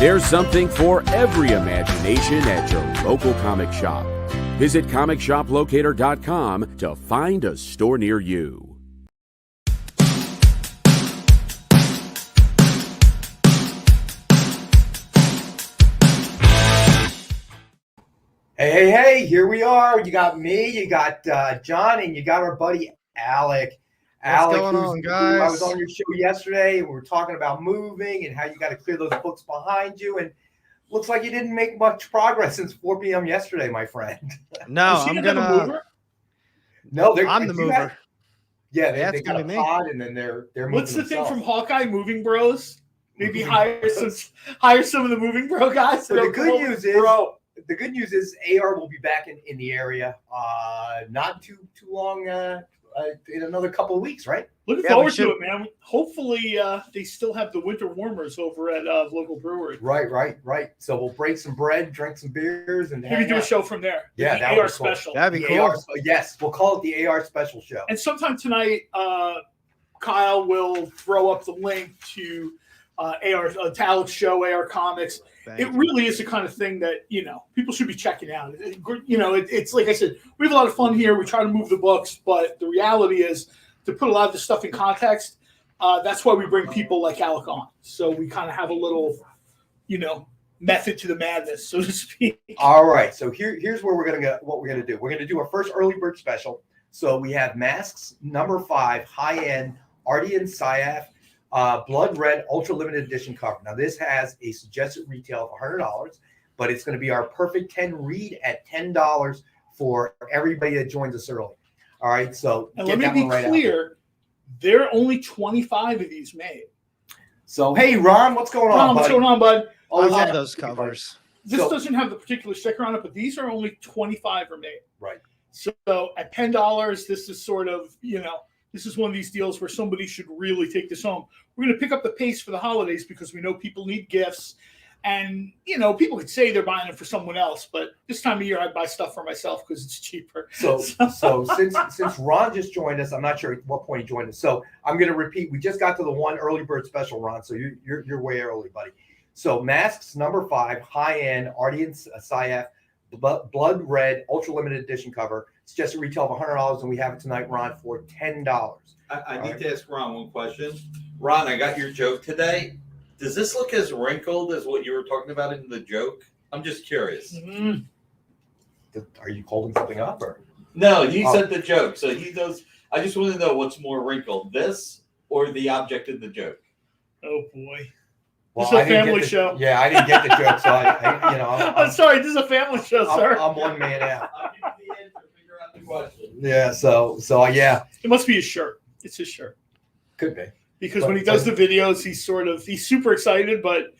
There's something for every imagination at your local comic shop. Visit comicshoplocator.com to find a store near you. Hey, here we are. You got me, you got John, and you got our buddy Alec. What's going on, guys? I was on your show yesterday, and we were talking about moving and how you got to clear those books behind you, and looks like you didn't make much progress since 4 p.m. yesterday, my friend. No, I'm gonna. No, I'm the mover. They got a pod, and then they're moving. What's the themselves. thing from Hawkeye? Moving Bros. Maybe hire some of the Moving Bro guys. So the good news is AR will be back in the area not too long in another couple of weeks, right? Looking forward to it, man. Hopefully they still have the winter warmers over at local brewery. Right. So we'll break some bread, drink some beers, and maybe do a show from there. Yeah, that AR special. That'd be cool. Yes, we'll call it the AR special show. And sometime tonight, Kyle will throw up the link to AR Untitled show, AR Comics. It really is the kind of thing that, people should be checking out. It's like I said, we have a lot of fun here. We try to move the books, but the reality is to put a lot of this stuff in context. That's why we bring people like Alec on. So we kind of have a little, method to the madness, so to speak. All right. So here's where what we're gonna do. We're gonna do our first early bird special. So we have Masks #5 high-end Ardian Syaf. Blood red ultra limited edition cover. Now this has a suggested retail of $100, but it's going to be our perfect 10 read at $10 for everybody that joins us early. All right, so and let me be clear, there are only 25 of these made. So hey, Ron, what's going on? What's going on, bud? I love those covers. This doesn't have the particular sticker on it, but these are only 25 are made. Right. So at $10, this is sort of this is one of these deals where somebody should really take this home. We're going to pick up the pace for the holidays because we know people need gifts. And, people could say they're buying it for someone else, but this time of year I buy stuff for myself because it's cheaper. So since Ron just joined us, I'm not sure at what point he joined us. So I'm going to repeat. We just got to the one early bird special, Ron. So you're way early, buddy. So Masks #5 high-end Ardian Syaf blood red ultra limited edition cover. It's just a retail of $100, and we have it tonight, Ron, for $10. I need to ask Ron one question. Ron, I got your joke today. Does this look as wrinkled as what you were talking about in the joke? I'm just curious. Mm-hmm. Are you holding something up, or? No, he said the joke, so he does. I just want to know what's more wrinkled, this or the object in the joke. Oh boy. Well, this is a family show. Yeah, I didn't get the joke, so I'm sorry. This is a family show, sir. I'm one man out. I'll give you the answer. Figure out the question. Yeah. So yeah. It must be his shirt. It's his shirt. Could be. Because when he does the videos, he's super excited, but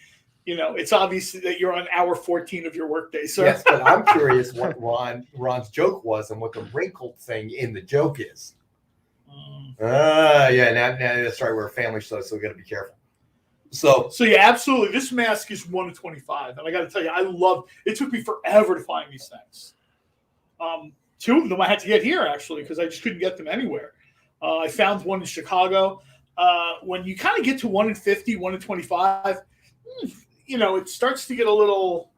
it's obvious that you're on hour 14 of your workday, sir. Yes, but I'm curious what Ron's joke was and what the wrinkled thing in the joke is. Yeah. Now that's right. We're a family show, so we got to be careful. So yeah, absolutely. This mask is 1 of 25, and I got to tell you, it took me forever to find these things. 2 of them I had to get here actually because I just couldn't get them anywhere. I found one in Chicago. When you kind of get to 1 in 50, 1 in 25, it starts to get a little,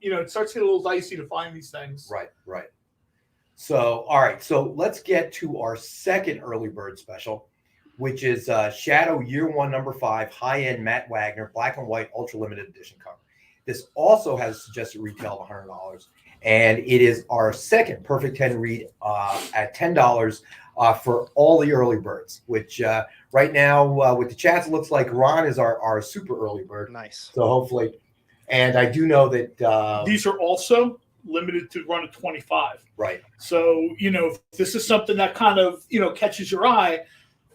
dicey to find these things. Right. So all right, so let's get to our second early bird special, which is Shadow Year 1 #5 high-end Matt Wagner black and white ultra limited edition cover. This also has a suggested retail of $100, and it is our second perfect 10 read at $10 for all the early birds. Which right now with the chats, it looks like Ron is our super early bird. Nice. So hopefully, and I do know that these are also limited to run at 25. Right. So if this is something that kind of catches your eye,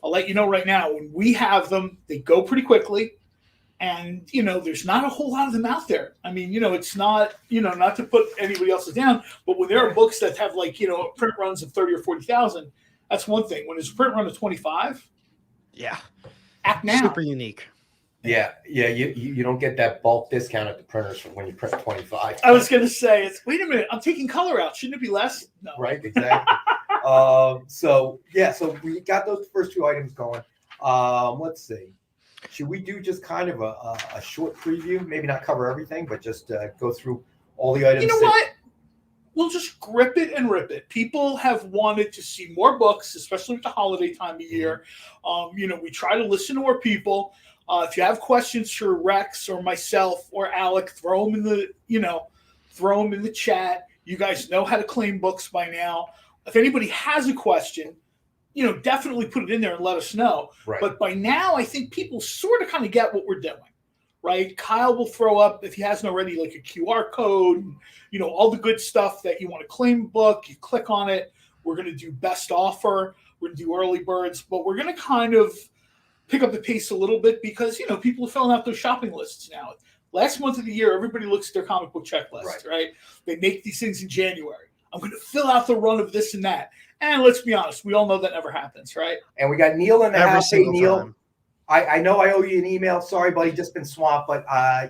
I'll let you know right now, when we have them, they go pretty quickly. And, there's not a whole lot of them out there. I mean, it's not, not to put anybody else's down, but when there are books that have print runs of 30 or 40,000, that's one thing. When there's a print run of 25, yeah, act now. Super unique. Yeah. You don't get that bulk discount at the printers for when you print 25. I was going to say, wait a minute, I'm taking color out. Shouldn't it be less? No. Right, exactly. So we got those first 2 items going. Let's see. should we do just kind of a short preview? Maybe not cover everything, but just go through all the items. You know what? We'll just grip it and rip it. People have wanted to see more books, especially with the holiday time of year. We try to listen to our people. If you have questions for Rex or myself or Alec, throw them in the chat. You guys know how to claim books by now. If anybody has a question, definitely put it in there and let us know. Right. But by now, I think people sort of kind of get what we're doing. Right, Kyle will throw up, if he hasn't already, like a QR code, all the good stuff that you want to claim book. You click on it. We're going to do best offer. We're going to do early birds, but we're going to kind of pick up the pace a little bit because people are filling out those shopping lists now. Last month of the year, everybody looks at their comic book checklist, right? They make these things in January. I'm going to fill out the run of this and that, and let's be honest, we all know that never happens, right? And we got Neil in the house. Hey, Neil. Time. I know I owe you an email. Sorry, buddy, just been swamped. But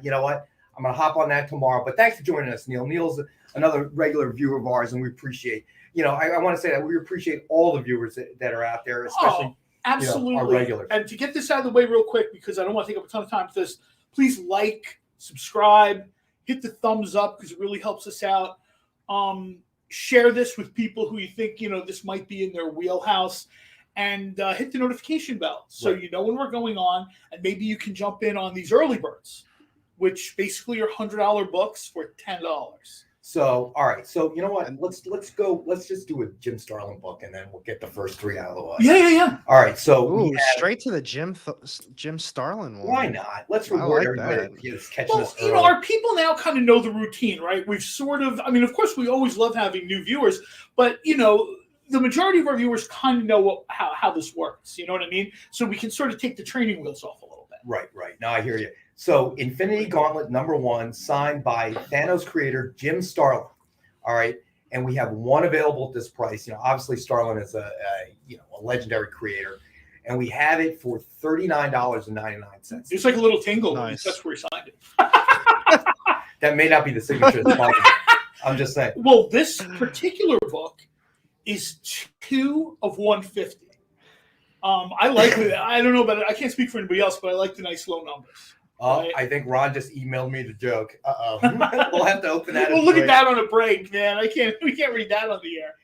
you know what? I'm going to hop on that tomorrow. But thanks for joining us, Neil. Neil's another regular viewer of ours, and we appreciate, I want to say that we appreciate all the viewers that are out there, especially absolutely. Our regulars. And to get this out of the way real quick, because I don't want to take up a ton of time for this, please like, subscribe, hit the thumbs up because it really helps us out. Share this with people who you think, this might be in their wheelhouse. And hit the notification bell so you know when we're going on, and maybe you can jump in on these early birds, which basically are $100 books for $10. So, all right. So, you know what? Let's go. Let's just do a Jim Starlin book, and then we'll get the first 3 out of the way. Yeah. All right. So, straight to the Jim Starlin one. Why not? Let's reward everybody that's catching us early. Our people now kind of know the routine, right? We've sort of, of course, we always love having new viewers, but the majority of our viewers kind of know how this works. You know what I mean? So we can sort of take the training wheels off a little bit. Right. No, I hear you. So Infinity Gauntlet #1, signed by Thanos creator Jim Starlin. All right. And we have one available at this price. Obviously Starlin is a legendary creator. And we have it for $39.99. It's like a little tingle. Nice. That's where he signed it. That may not be the signature. I'm just saying. Well, this particular book is 2 of 150. I like it. I don't know about it. I can't speak for anybody else, but I like the nice low numbers. Right? I think Ron just emailed me the joke. We'll have to open that. We'll look at that on a break, man. We can't read that on the air.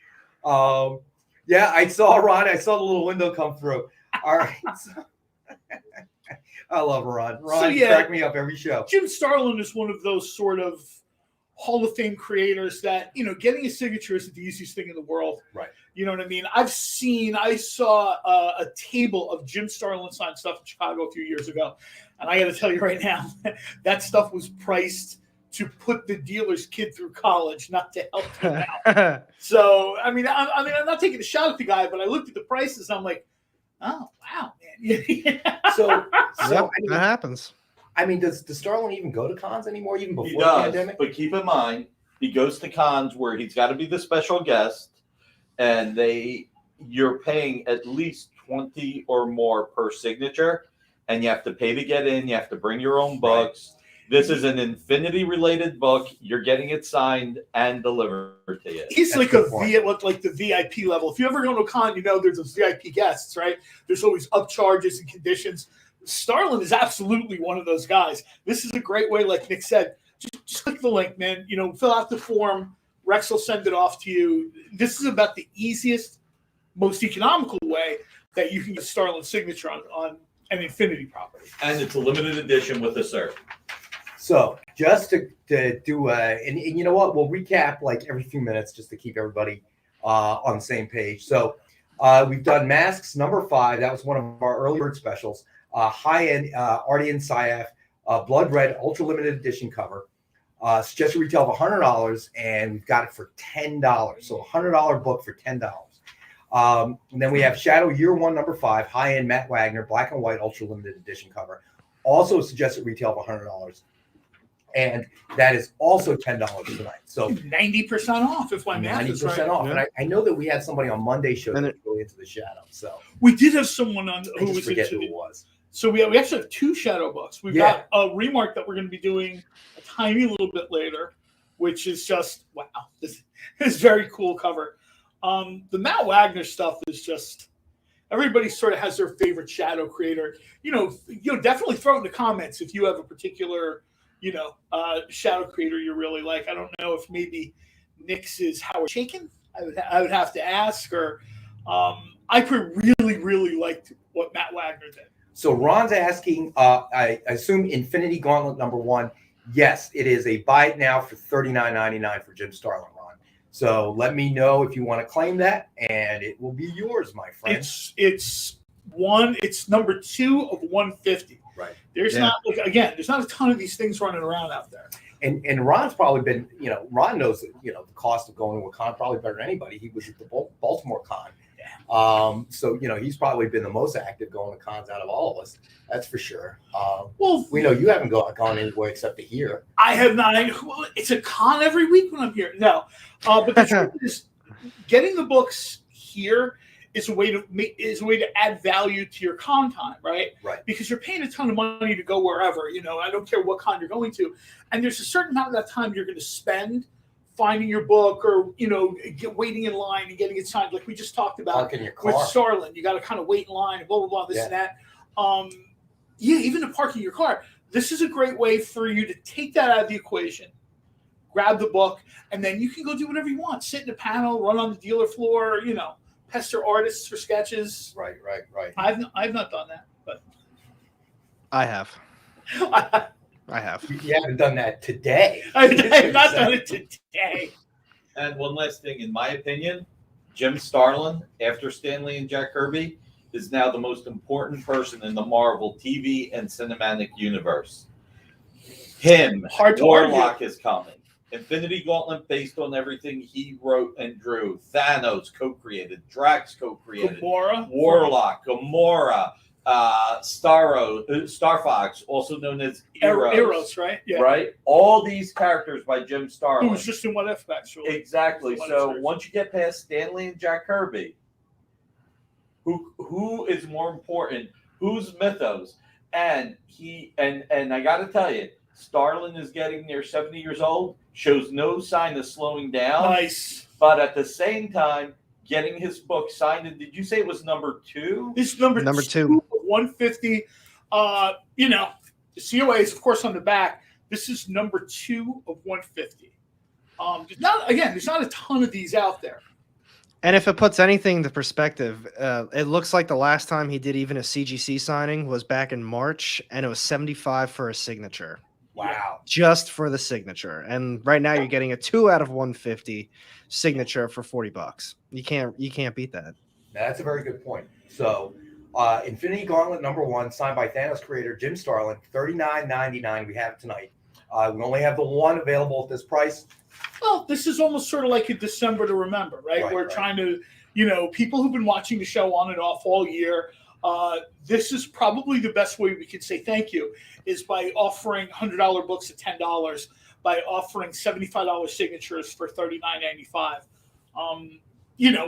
Yeah, I saw Ron. I saw the little window come through. All right. I love Ron. Ron cracked me up every show. Jim Starlin is one of those sort of Hall of Fame creators that, getting a signature isn't the easiest thing in the world. Right. You know what I mean? I saw a table of Jim Starlin signed stuff in Chicago a few years ago. And I got to tell you right now, that stuff was priced to put the dealer's kid through college, not to help him out. So, I'm not taking a shot at the guy, but I looked at the prices and I'm like, oh, wow, man. So that happens. Does Starlin even go to cons anymore, even before the pandemic? But keep in mind, he goes to cons where he's got to be the special guest, and you're paying at least $20 or more per signature, and you have to pay to get in. You have to bring your own books. Right. This is an Infinity-related book. You're getting it signed and delivered to you. He's like the VIP level. If you ever go to a con, there's those VIP guests, right? There's always upcharges and conditions. Starlin is absolutely one of those guys. This is a great way, like Nick said, just click the link, man. Fill out the form. Rex will send it off to you. This is about the easiest, most economical way that you can get Starlin's signature on an Infinity property. And it's a limited edition with a cert. So just to do and you know what? We'll recap like every few minutes just to keep everybody on the same page. So we've done Masks #5. That was one of our early bird specials. High-end Ardian Syaf, blood red, ultra limited edition cover. Suggested retail of $100, and we've got it for $10. So $100 book for $10. And then we have Shadow Year 1 #5, high-end Matt Wagner, black and white, ultra limited edition cover. Also suggested retail of $100. And that is also $10 tonight. So 90% off if my math is right. 90% off. Yeah. And I know that we had somebody on Monday show that go into the Shadow. So we did have someone on I just forget who it was. So we actually have 2 Shadow books. We've got a remark that we're going to be doing a tiny little bit later, which is just, wow, this is very cool cover. The Matt Wagner stuff is just, everybody sort of has their favorite shadow creator. Definitely throw it in the comments if you have a particular, shadow creator you really like. I don't know if maybe Nick's is Howard Chaykin. I would have to ask, or I could really liked what Matt Wagner did. So Ron's asking, I assume Infinity Gauntlet #1. Yes, it is a buy it now for $39.99 for Jim Starlin, Ron. So let me know if you want to claim that, and it will be yours, my friend. It's number 2 of 150. Right. There's not there's not a ton of these things running around out there. And Ron's probably been, Ron knows that, the cost of going to a con probably better than anybody. He was at the Baltimore con. So, he's probably been the most active going to cons out of all of us. That's for sure. Well, we know you haven't gone anywhere except to here. I have not. Well, it's a con every week when I'm here. No. But the truth is, getting the books here is a way to add value to your con time, right? Right. Because you're paying a ton of money to go wherever. I don't care what con you're going to, and there's a certain amount of that time you're going to spend finding your book, or waiting in line and getting it signed, like we just talked about with Starlin. You got to kind of wait in line, and blah blah blah, this and that. Even to parking your car. This is a great way for you to take that out of the equation, grab the book, and then you can go do whatever you want. Sit in a panel, run on the dealer floor, pester artists for sketches. Right. I've not done that, but I have. I have. You haven't done that today. I have not done it today. And one last thing, in my opinion, Jim Starlin, after Stan Lee and Jack Kirby, is now the most important person in the Marvel TV and cinematic universe. Warlock is coming. Infinity Gauntlet, based on everything he wrote and drew. Thanos co-created. Drax co-created. Gamora. Warlock. Gamora. Star Fox, also known as Eros, right? Yeah. Right? All these characters by Jim Starlin. Who was just in What If, actually. Exactly. So once you get past Stan Lee and Jack Kirby, who is more important? Who's mythos? And I got to tell you, Starlin is getting near 70 years old, shows no sign of slowing down. Nice. But at the same time, getting his book signed. And did you say it was number 2? This is number 2 of 150. The COA is, of course, on the back. This is number 2 of 150. There's not a ton of these out there. And if it puts anything into perspective, it looks like the last time he did even a CGC signing was back in March, and it was $75 for a signature. Wow. Just for the signature. And right now you're getting a 2 out of 150 signature for $40. You can't beat that. That's a very good point. So Infinity Gauntlet #1, signed by Thanos creator Jim Starlin, $39.99. We have it tonight. We only have the one available at this price. Well, this is almost sort of like a December to remember, right? We're trying to, people who've been watching the show on and off all year. This is probably the best way we could say thank you, is by offering $100 books at $10, by offering $75 signatures for $39.95.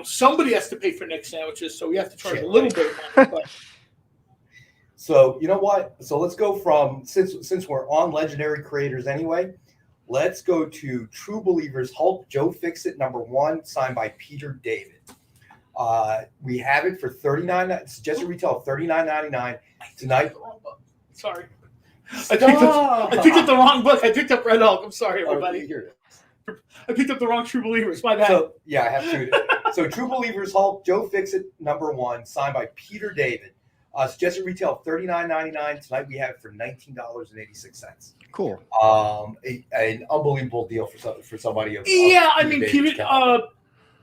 Somebody has to pay for Nick sandwiches, so we have to charge a little bit of money. But. So you know what? So let's go from, since we're on legendary creators anyway, let's go to True Believers Hulk Joe Fixit #1, signed by Peter David. We have it for $39. Suggested retail of $39.99 tonight. Sorry, I picked up the wrong book. I picked up Red Hulk. I'm sorry, everybody. I picked up the wrong True Believers. My bad. So I have two. So True Believers Hulk Joe Fixit #1, signed by Peter David. Suggested retail of $39.99 tonight. We have it for $19.86. Cool. An unbelievable deal for somebody. Peter.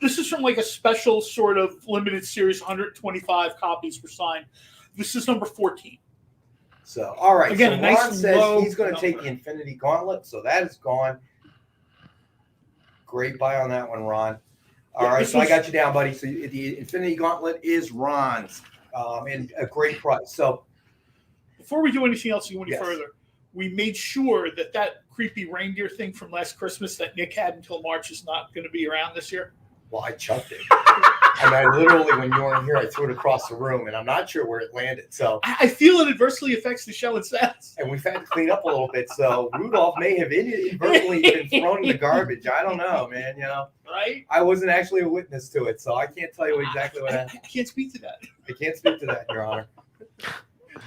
This is from like a special sort of limited series. 125 copies were signed. This is number 14. So all right. Again, so a nice Ron says low he's going to take number. the Infinity Gauntlet. So that is gone. Great buy on that one, Ron. All right, so I got you down, buddy. So the Infinity Gauntlet is Ron's, and a great price. So before we do anything else further, we made sure that creepy reindeer thing from last Christmas that Nick had until March is not going to be around this year. Well, I chucked it. And I literally, when you weren't here, I threw it across the room, and I'm not sure where it landed. So I feel it adversely affects the show itself. and we've had to clean up a little bit. So Rudolph may have inadvertently been thrown in the garbage. I don't know, man. You know, Right? I wasn't actually a witness to it, so I can't tell you exactly what happened. I can't speak to that. I can't speak to that, Your Honor.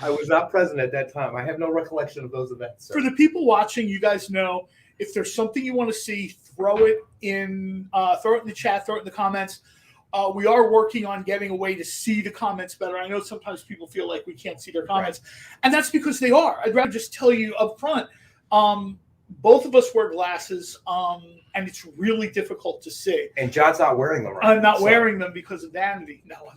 I was not present at that time. I have no recollection of those events. Sir. For the people watching, you guys know if there's something you want to see, throw it in the chat, throw it in the comments. We are working on getting a way to see the comments better. I know sometimes people feel like we can't see their comments, and that's because they are. I'd rather just tell you up front. Both of us wear glasses, and it's really difficult to see. And John's not wearing them right I'm not so. wearing them because of vanity. No.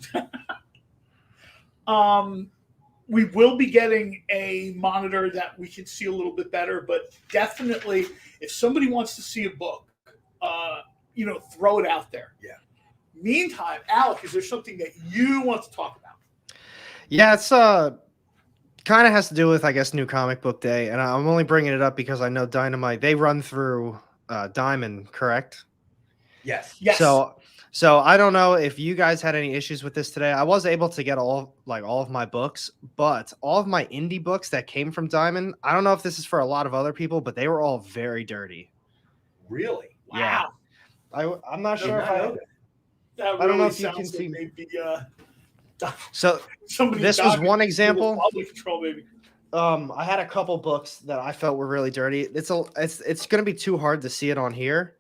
We will be getting a monitor that we can see a little bit better, but definitely if somebody wants to see a book, throw it out there. Yeah. Meantime, Alec, is there something that you want to talk about? Yeah, it's kind of has to do with, I guess, New Comic Book Day, and I'm only bringing it up because I know Dynamite, they run through Diamond, correct? Yes. Yes. So I don't know if you guys had any issues with this today. I was able to get all of my books, but all of my indie books that came from Diamond, I don't know if this is for a lot of other people, but they were all very dirty. Really? Wow. Yeah. I'm not sure if That I don't know really if you can sounds see. like maybe, So somebody this was died one in example. Public control, maybe. I had a couple books that I felt were really dirty. It's going to be too hard to see it on here,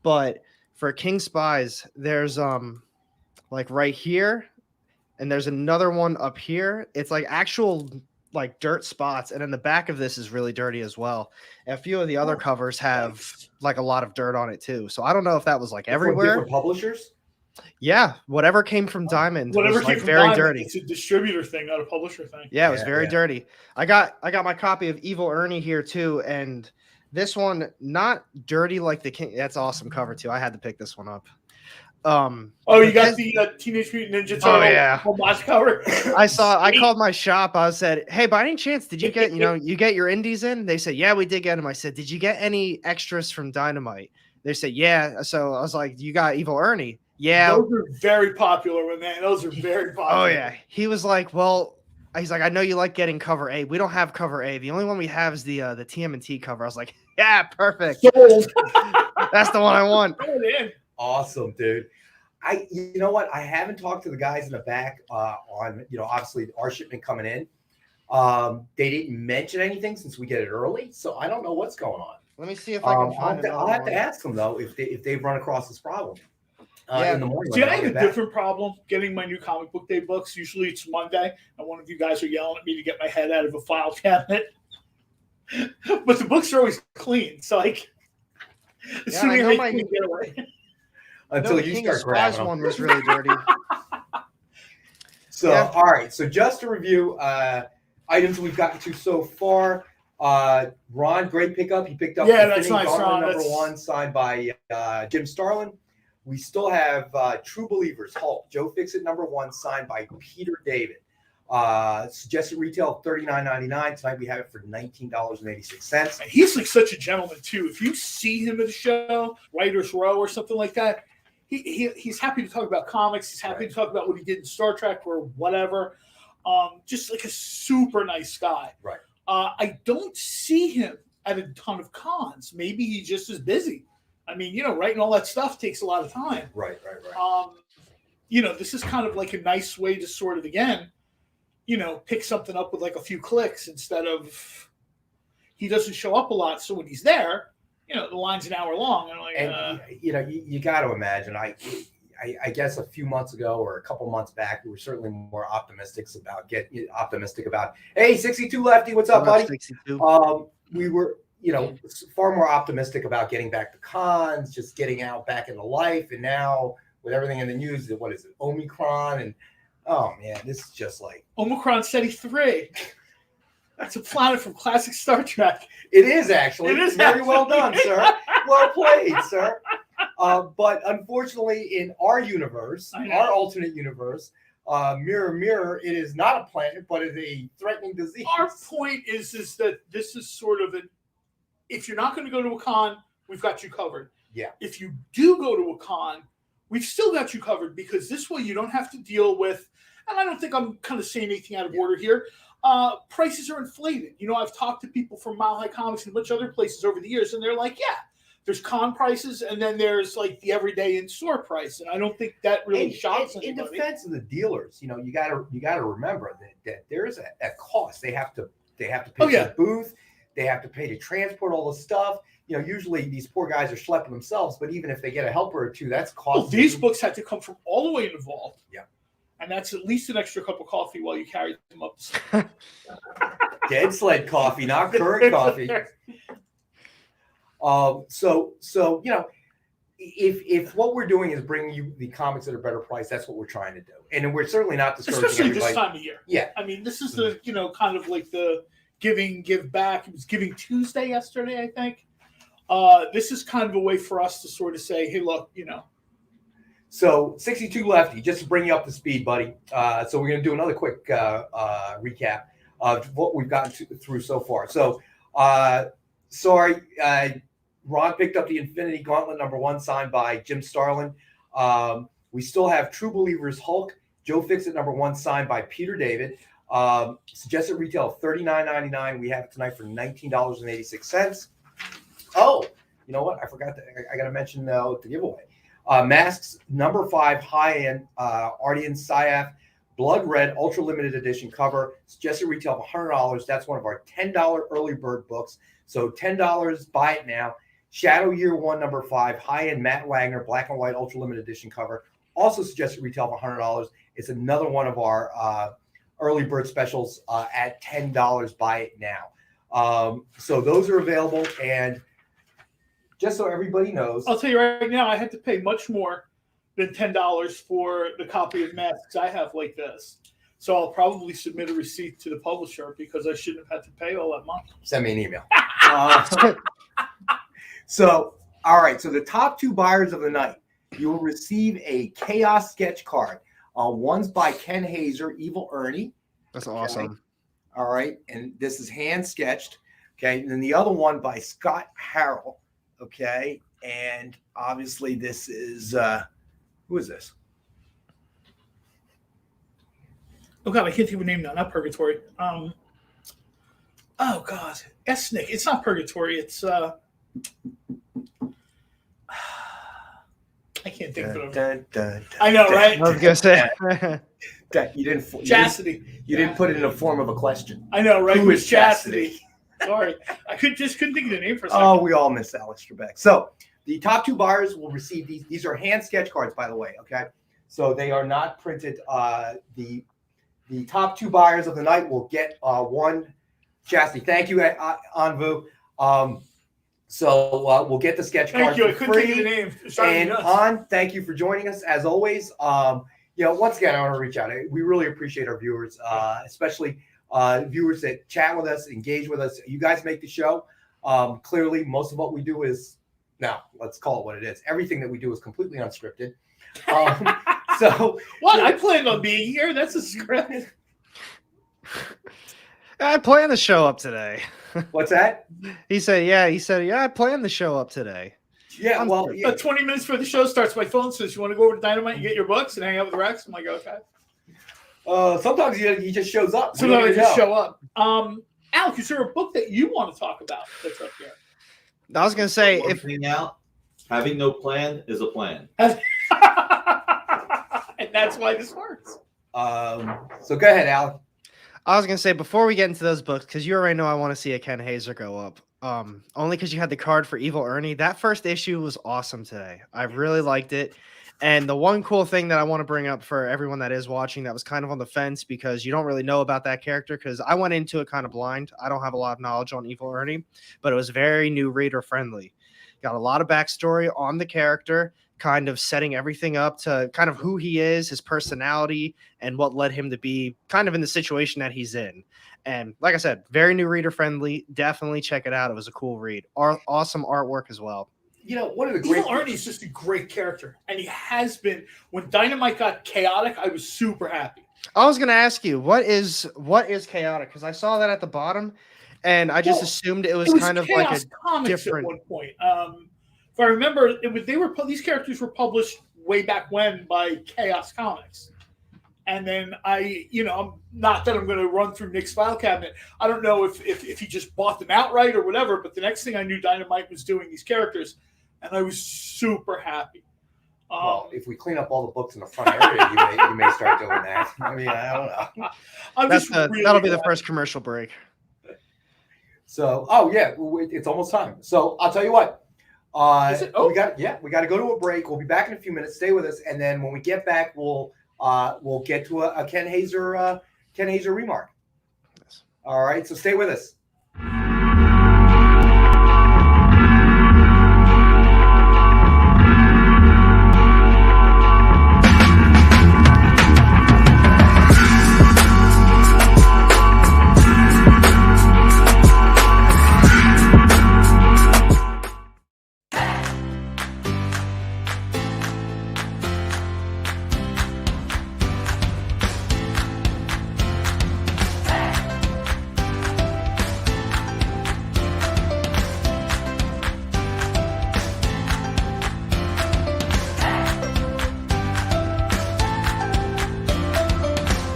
but for King Spies, there's like right here, and there's another one up here. It's like actual like dirt spots, and then the back of this is really dirty as well. And a few of the other covers have like a lot of dirt on it too. So I don't know if that was like everywhere. Different publishers? Yeah, whatever came from Diamond Whatever was came like from very Diamond, dirty. It's a distributor thing, not a publisher thing. Yeah, it was very Yeah. dirty. I got my copy of Evil Ernie here too, and this one not dirty like the King. That's awesome cover too. I had to pick this one up. You got the Teenage Mutant Ninja Turtle yeah. homage cover. I called my shop. I said, "Hey, by any chance, did you get you get your indies in?" They said, "Yeah, we did get them." I said, "Did you get any extras from Dynamite?" They said, "Yeah." So I was like, "You got Evil Ernie?" Yeah. Those are very popular, man. Those are very popular. Oh yeah. He was like, "Well," he's like, "I know you like getting cover A. We don't have cover A. The only one we have is the TMNT cover." I was like, "Yeah, perfect. Sold. That's the one I want." Throw it in. Awesome, dude. You know what? I haven't talked to the guys in the back on, obviously our shipment coming in. They didn't mention anything since we get it early, so I don't know what's going on. Let me see if I can find it. I'll have to ask them though if they've run across this problem. In the morning. See, I have a different problem getting my New Comic Book Day books. Usually it's Monday, and one of you guys are yelling at me to get my head out of a file cabinet. But the books are always clean, so assuming I can get away. Until you start grabbing them. One was really dirty. So, all right. So just to review items we've gotten to so far. Ron, great pickup. He picked up that's nice, Gauntlet Ron. number 1 signed by Jim Starlin. We still have True Believers, Hulk, Joe Fixit number 1 signed by Peter David. Suggested retail $39.99. Tonight we have it for $19.86. He's like such a gentleman too. If you see him at a show, Writers Row or something like that, he's happy to talk about comics. He's happy to talk about what he did in Star Trek or whatever. Just like a super nice guy. Right. I don't see him at a ton of cons. Maybe he just is busy. I mean, writing all that stuff takes a lot of time. Right. This is kind of like a nice way to sort of, again, pick something up with like a few clicks instead of he doesn't show up a lot. So when he's there, the line's an hour long. And you got to imagine. I guess a few months ago or a couple months back, we were certainly more optimistic about. Hey, 62 Lefty, what's up, buddy? 62. We were, far more optimistic about getting back to cons, just getting out back into life, and now with everything in the news, what is it, Omicron, and oh man, this is just like Omicron Ceti 3. That's a planet from classic Star Trek. It is actually. It is very actually. well done, sir. Well played, sir. But unfortunately, in our universe, our alternate universe, mirror, it is not a planet, but it's a threatening disease. Our point is that this is sort of if you're not going to go to a con, we've got you covered. Yeah. If you do go to a con, we've still got you covered, because this way you don't have to deal with, and I don't think I'm kind of saying anything out of order here, prices are inflated. You know, I've talked to people from Mile High Comics and a bunch of other places over the years, and they're like, yeah, there's con prices, and then there's like the everyday in-store price, and I don't think that really shocks anybody. In defense of the dealers, you know, you gotta remember that there is a cost. They have to pay for the booth, they have to pay to transport all the stuff. You know, usually these poor guys are schlepping themselves, but even if they get a helper or two, that's costly. Well, these books had to come from all the way in the vault. Yeah. And that's at least an extra cup of coffee while you carry them up. Dead sled coffee, not current coffee. So you know, if what we're doing is bringing you the comics at a better price, that's what we're trying to do, and we're certainly not discouraging especially everybody. this time of year. Yeah, I mean, this is the kind of like the give back. It was Giving Tuesday yesterday, I think. This is kind of a way for us to sort of say, hey, look, you know. So 62 Lefty, just to bring you up to speed, buddy. So we're going to do another quick recap of what we've gotten through so far. So sorry, Ron picked up the Infinity Gauntlet #1 signed by Jim Starlin. We still have True Believers Hulk, Joe Fixit #1 signed by Peter David. Suggested retail of $39.99. We have it tonight for $19.86. Oh, you know what? I forgot that. I got to mention the giveaway. Masks #5 high-end Ardian Syaf Blood Red Ultra Limited Edition cover. Suggested retail of $100. That's one of our $10 early bird books. So $10, buy it now. Shadow Year 1 #5 high-end Matt Wagner Black and White Ultra Limited Edition cover. Also suggested retail of $100. It's another one of our early bird specials at $10. Buy it now. So those are available, and just so everybody knows, I'll tell you right now, I had to pay much more than $10 for the copy of Masks I have like this. So I'll probably submit a receipt to the publisher because I shouldn't have had to pay all that money. Send me an email. So, all right. So the top 2 buyers of the night, you will receive a Chaos sketch card. One's by Ken Hazer, Evil Ernie. That's awesome. Okay. All right. And this is hand sketched. Okay. And then the other one by Scott Harrell. Okay. And obviously this is, who is this? Oh God, I can't think of a name now. Not Purgatory. Oh God, Esnick. It's not Purgatory. It's I can't think of it. I know, right? I was gonna say. You didn't. Chastity. You didn't put it in the form of a question. I know, right? Who is Chastity? Sorry, I just couldn't think of the name for a second. Oh, we all miss Alex Trebek. So the top 2 buyers will receive these. These are hand sketch cards, by the way. Okay, so they are not printed. The top 2 buyers of the night will get one Chastity. Thank you, Anvu. So we'll get the sketch card. Thank you. I for couldn't free. think of the name. And An, thank you for joining us as always. You know, once again, I want to reach out. We really appreciate our viewers, especially viewers that chat with us, engage with us. You guys make the show. Clearly, most of what we do is, now let's call it what it is. Everything that we do is completely unscripted. So what? I planned on being here. That's a script. I planned the show up today. What's that? He said, yeah, I planned the show up today. Yeah, well, 20 minutes before the show starts, my phone says, you want to go over to Dynamite and get your books and hang out with Rex? I'm like, okay. Sometimes he just shows up. Sometimes I just show up. Alec, is there a book that you want to talk about that's up here? I was going to say, having no plan is a plan. And that's why this works. So go ahead, Alec. I was going to say, before we get into those books, because you already know I want to see a Ken Hazer go up. Only because you had the card for Evil Ernie. That first issue was awesome today. I really liked it. And the one cool thing that I want to bring up for everyone that is watching that was kind of on the fence because you don't really know about that character, because I went into it kind of blind. I don't have a lot of knowledge on Evil Ernie, but it was very new reader friendly. Got a lot of backstory on the character, kind of setting everything up to kind of who he is, his personality, and what led him to be kind of in the situation that he's in. And like I said, very new reader friendly. Definitely check it out. It was a cool read. Awesome artwork as well. You know, one of the great Evil Ernie's just a great character, and he has been. When Dynamite got chaotic, I was super happy. I was going to ask you, what is chaotic? Because I saw that at the bottom, and I just assumed it was kind of like a Comics different. At one point. If I remember, these characters were published way back when by Chaos Comics. And then not that I'm going to run through Nick's file cabinet. I don't know if he just bought them outright or whatever, but the next thing I knew, Dynamite was doing these characters, and I was super happy. Well, if we clean up all the books in the front area, you may start doing that. I mean, I don't know. That'll be the first commercial break. So, it's almost time. So I'll tell you what. We got to go to a break. We'll be back in a few minutes. Stay with us, and then when we get back, we'll get to a Ken Hazer remark. Yes. All right, so stay with us.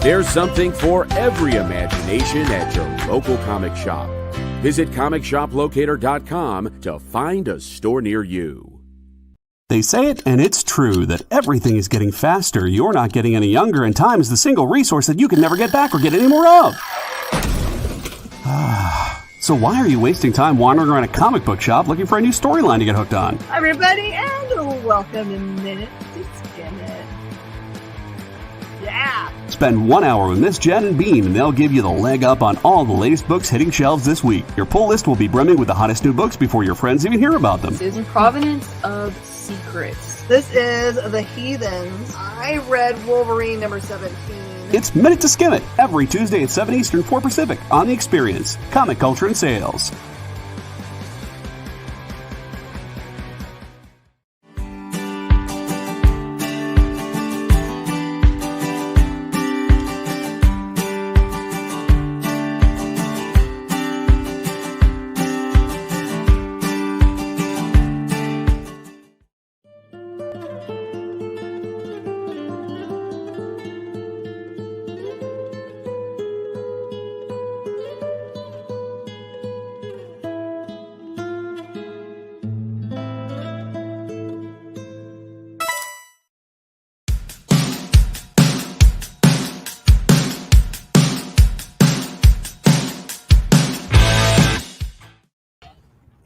There's something for every imagination at your local comic shop. Visit ComicShopLocator.com to find a store near you. They say it, and it's true, that everything is getting faster. You're not getting any younger, and time is the single resource that you can never get back or get any more of. So why are you wasting time wandering around a comic book shop looking for a new storyline to get hooked on? Hi everybody, and welcome to Minute to Skin It. Yeah! Spend 1 hour with Miss Jen and Bean, and they'll give you the leg up on all the latest books hitting shelves this week. Your pull list will be brimming with the hottest new books before your friends even hear about them. This is Provenance of Secrets. This is The Heathens. I read Wolverine number 17. It's Minute to Skim It, every Tuesday at 7 Eastern, 4 Pacific, on The Experience, Comic Culture and Sales.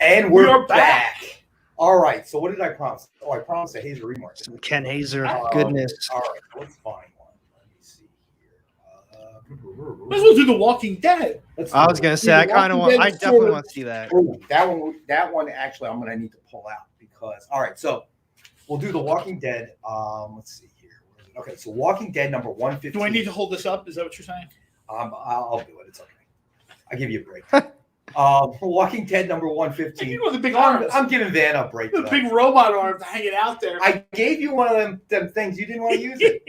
And we're back. All right. So what did I promise? Oh, I promised a Hazer remark. Some Ken Hazer goodness. All right. Let's find one. Let me see here. Let's go do The Walking Dead. I was gonna say I definitely want to see that. Oh, that one actually I'm gonna need to pull out because so we'll do The Walking Dead. Let's see here. Okay, so Walking Dead number 115. Do I need to hold this up? Is that what you're saying? I'll do it. It's okay. I'll give you a break. Walking Dead number 115. You know the big arms. I'm giving Van a break. The big robot arms hanging out there. I gave you one of them things. You didn't want to use it.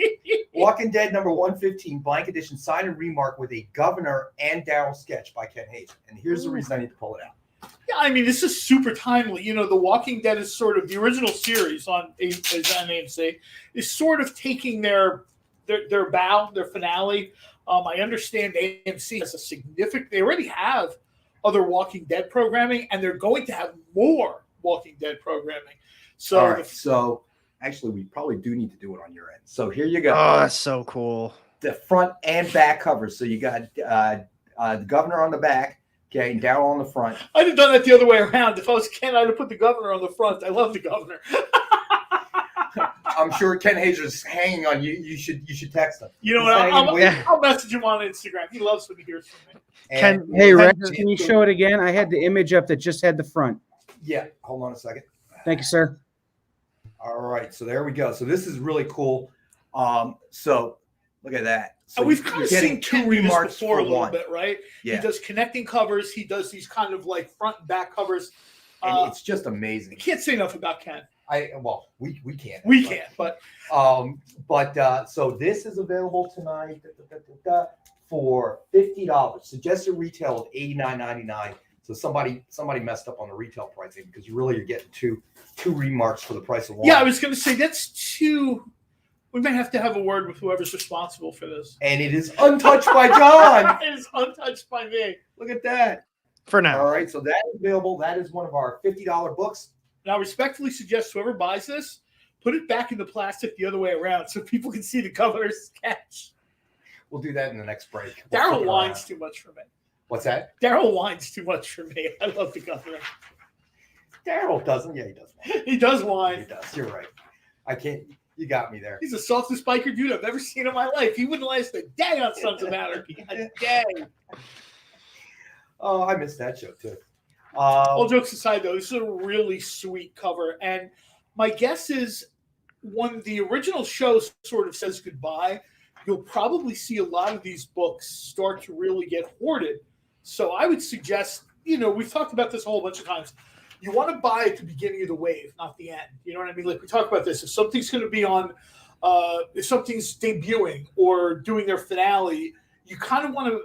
Walking Dead number 115, blank edition, sign and remark with a Governor and Daryl sketch by Ken Hazer. And here's the reason I need to pull it out. Yeah, I mean, this is super timely. You know, The Walking Dead is sort of the original series on AMC is sort of taking their finale. I understand AMC has a significant. They already have other Walking Dead programming, and they're going to have more Walking Dead programming. So, all right, so actually, we probably do need to do it on your end. So here you go. Oh, that's so cool. The front and back covers. So you got the Governor on the back, okay, and Daryl on the front. I'd have done that the other way around. If I was Ken, I'd have put the Governor on the front. I love the Governor. I'm sure Ken Hazer's hanging on you. You should text him. You know what? I'll message him on Instagram. He loves when he hears from me. Hey, Rex, can you show it again? I had the image up that just had the front. Yeah, hold on a second. Thank you, sir. All right, so there we go. So this is really cool. So look at that. So we've kind of seen two remarks before a little bit, right? Yeah. He does connecting covers. He does these kind of like front and back covers. And it's just amazing. I can't say enough about Ken. We can't. We can't, but so this is available tonight for $50. Suggested retail of $89.99. So somebody messed up on the retail pricing because you're getting two remarks for the price of one. Yeah, I was going to say that's two. We may have to have a word with whoever's responsible for this. And it is untouched by John. It is untouched by me. Look at that. For now. All right, so that is available. That is one of our $50 books. And I respectfully suggest whoever buys this, put it back in the plastic the other way around so people can see the cover's sketch. We'll do that in the next break. Daryl whines too much for me. What's that? Daryl whines too much for me. I love the cover. Daryl doesn't. Yeah, he does. He does whine. He does. You're right. I can't. You got me there. He's the softest biker dude I've ever seen in my life. He wouldn't last a day on Sons of Anarchy. A day. Oh, I missed that show too. All jokes aside, though, this is a really sweet cover. And my guess is when the original show sort of says goodbye, you'll probably see a lot of these books start to really get hoarded. So I would suggest, we've talked about this a whole bunch of times. You want to buy at the beginning of the wave, not the end. You know what I mean? Like we talk about this. If something's going to be on, if something's debuting or doing their finale, you kind of want to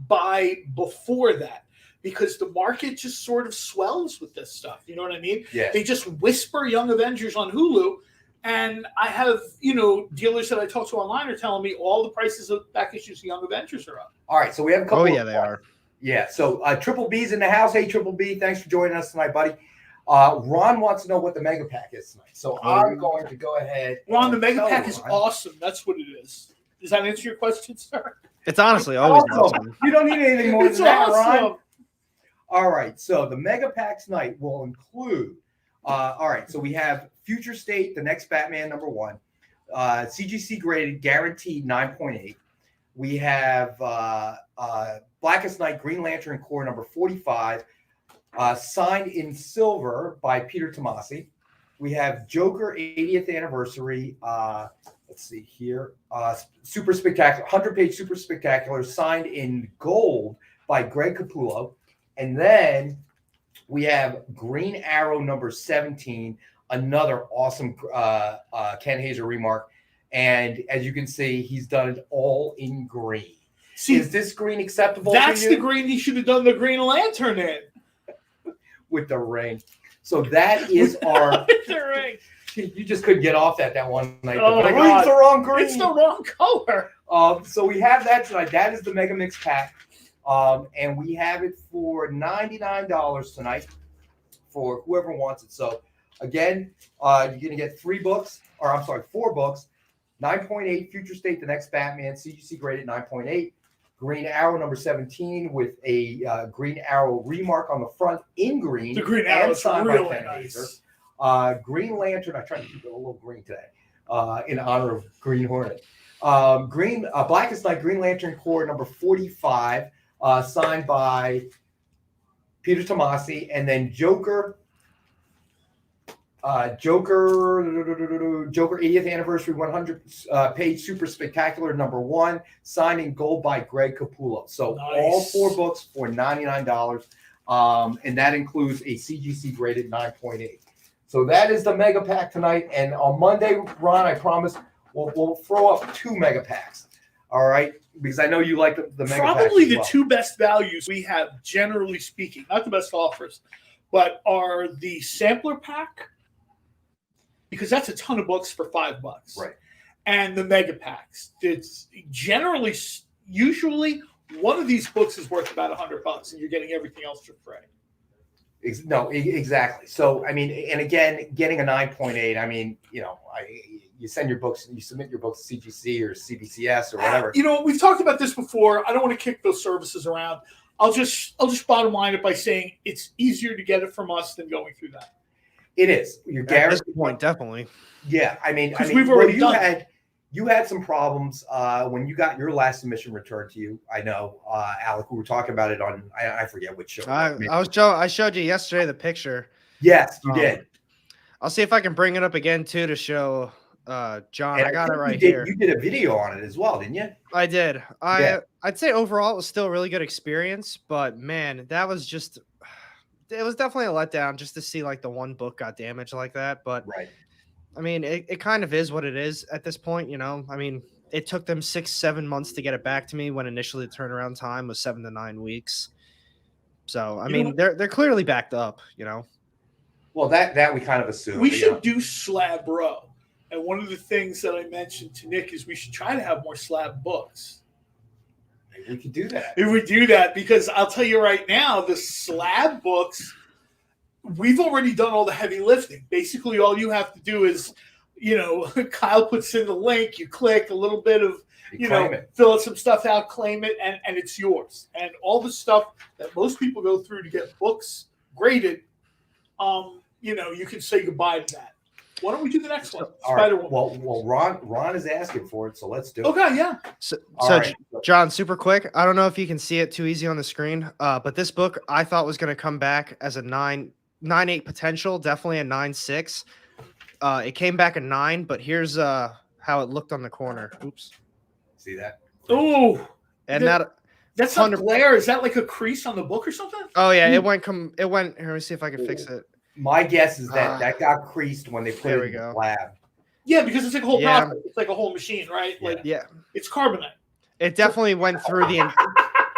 buy before that because the market just sort of swells with this stuff. You know what I mean? Yeah. They just whisper Young Avengers on Hulu. And I have, dealers that I talk to online are telling me all the prices of back issues of Young Avengers are up. All right, so we have a couple. Oh, yeah, they are. Yeah, so Triple B's in the house. Hey, Triple B, thanks for joining us tonight, buddy. Ron wants to know what the Mega Pack is tonight. So I'm going to go ahead. Ron, the Mega Pack is awesome. That's what it is. Does that answer your question, sir? It's honestly always awesome. You don't need anything more than that, awesome. Ron. All right, so the Mega Pack tonight will include, all right, so we have Future State, the next Batman #1, CGC graded, guaranteed 9.8. We have Blackest Night, Green Lantern Corps #45, signed in silver by Peter Tomasi. We have Joker 80th anniversary. Let's see here. Super Spectacular, 100-page Super Spectacular, signed in gold by Greg Capullo. And then we have Green Arrow #17, another awesome Ken Hazer remark. And as you can see, he's done it all in green. See, is this green acceptable? That's to you? the green he should have done the Green Lantern in. With the ring. So that is our. The ring. You just couldn't get off that one night. Oh, but God. it's the wrong green. It's the wrong color. So we have that tonight. That is the Megamix Pack. And we have it for $99 tonight for whoever wants it. So again, you're going to get 4 books. 9.8 Future State, the next Batman, CGC graded 9.8. Green Arrow #17 with a Green Arrow remark on the front in green. The Green Arrow is really Ken nice. Hazer. Green Lantern, I tried to keep it a little green today in honor of Green Hornet. Blackest Night, Green Lantern Corps #45, signed by Peter Tomasi, and then Joker 80th anniversary 100-page Super Spectacular #1, signed in gold by Greg Capullo. So nice. all 4 books for $99, and that includes a CGC graded 9.8. So that is the Mega Pack tonight. And on Monday, Ron, I promise we'll throw up 2 Mega Packs. All right, because I know you like the Mega Packs. Probably as the well. 2 best values we have, generally speaking, not the best offers, but are the sampler pack. Because that's a ton of books for $5. Right. And the Mega Packs. It's usually one of these books is worth about $100 and you're getting everything else for free. No, exactly. So, I mean, and again, getting a 9.8, I mean, you send your books, you submit your books to CGC or CBCS or whatever. We've talked about this before. I don't want to kick those services around. I'll just bottom line it by saying it's easier to get it from us than going through that. It is. You're At guaranteed. this point, definitely. Yeah, I mean, we've already done you had some problems when you got your last submission returned to you. I know, Alec, we were talking about it on I forget which show. I showed you yesterday the picture. Yes, you did. I'll see if I can bring it up again too to show John. And I got it right you here. You did a video on it as well, didn't you? I did. I'd say overall it was still a really good experience, but man, that was just. It was definitely a letdown just to see like the one book got damaged like that. But right. I mean, it kind of is what it is at this point, I mean, it took them 6-7 months to get it back to me when initially the turnaround time was 7 to 9 weeks. So I mean, they're clearly backed up, you know. Well, that we kind of assume. We should do slab row. And one of the things that I mentioned to Nick is we should try to have more slab books. Maybe we could do that. If we do that, because I'll tell you right now, the slab books, we've already done all the heavy lifting. Basically, all you have to do is, Kyle puts in the link, you click a little bit of, fill some stuff out, claim it, and it's yours. And all the stuff that most people go through to get books graded, you can say goodbye to that. Why don't we do the next one? Spider-Woman. Well, Ron is asking for it, so let's do it. Okay, yeah. So John, super quick. I don't know if you can see it too easy on the screen, but this book I thought was going to come back as a 9.8 potential, definitely a 9.6. It came back a 9, but here's how it looked on the corner. Oops. See that? Oh, and that's not glare. Is that like a crease on the book or something? Oh yeah, it went. Here, let me see if I can fix it. My guess is that got creased when they put it in the slab. Yeah, because it's like a whole process. It's like a whole machine, right? Like it's carbonite. It definitely went through the.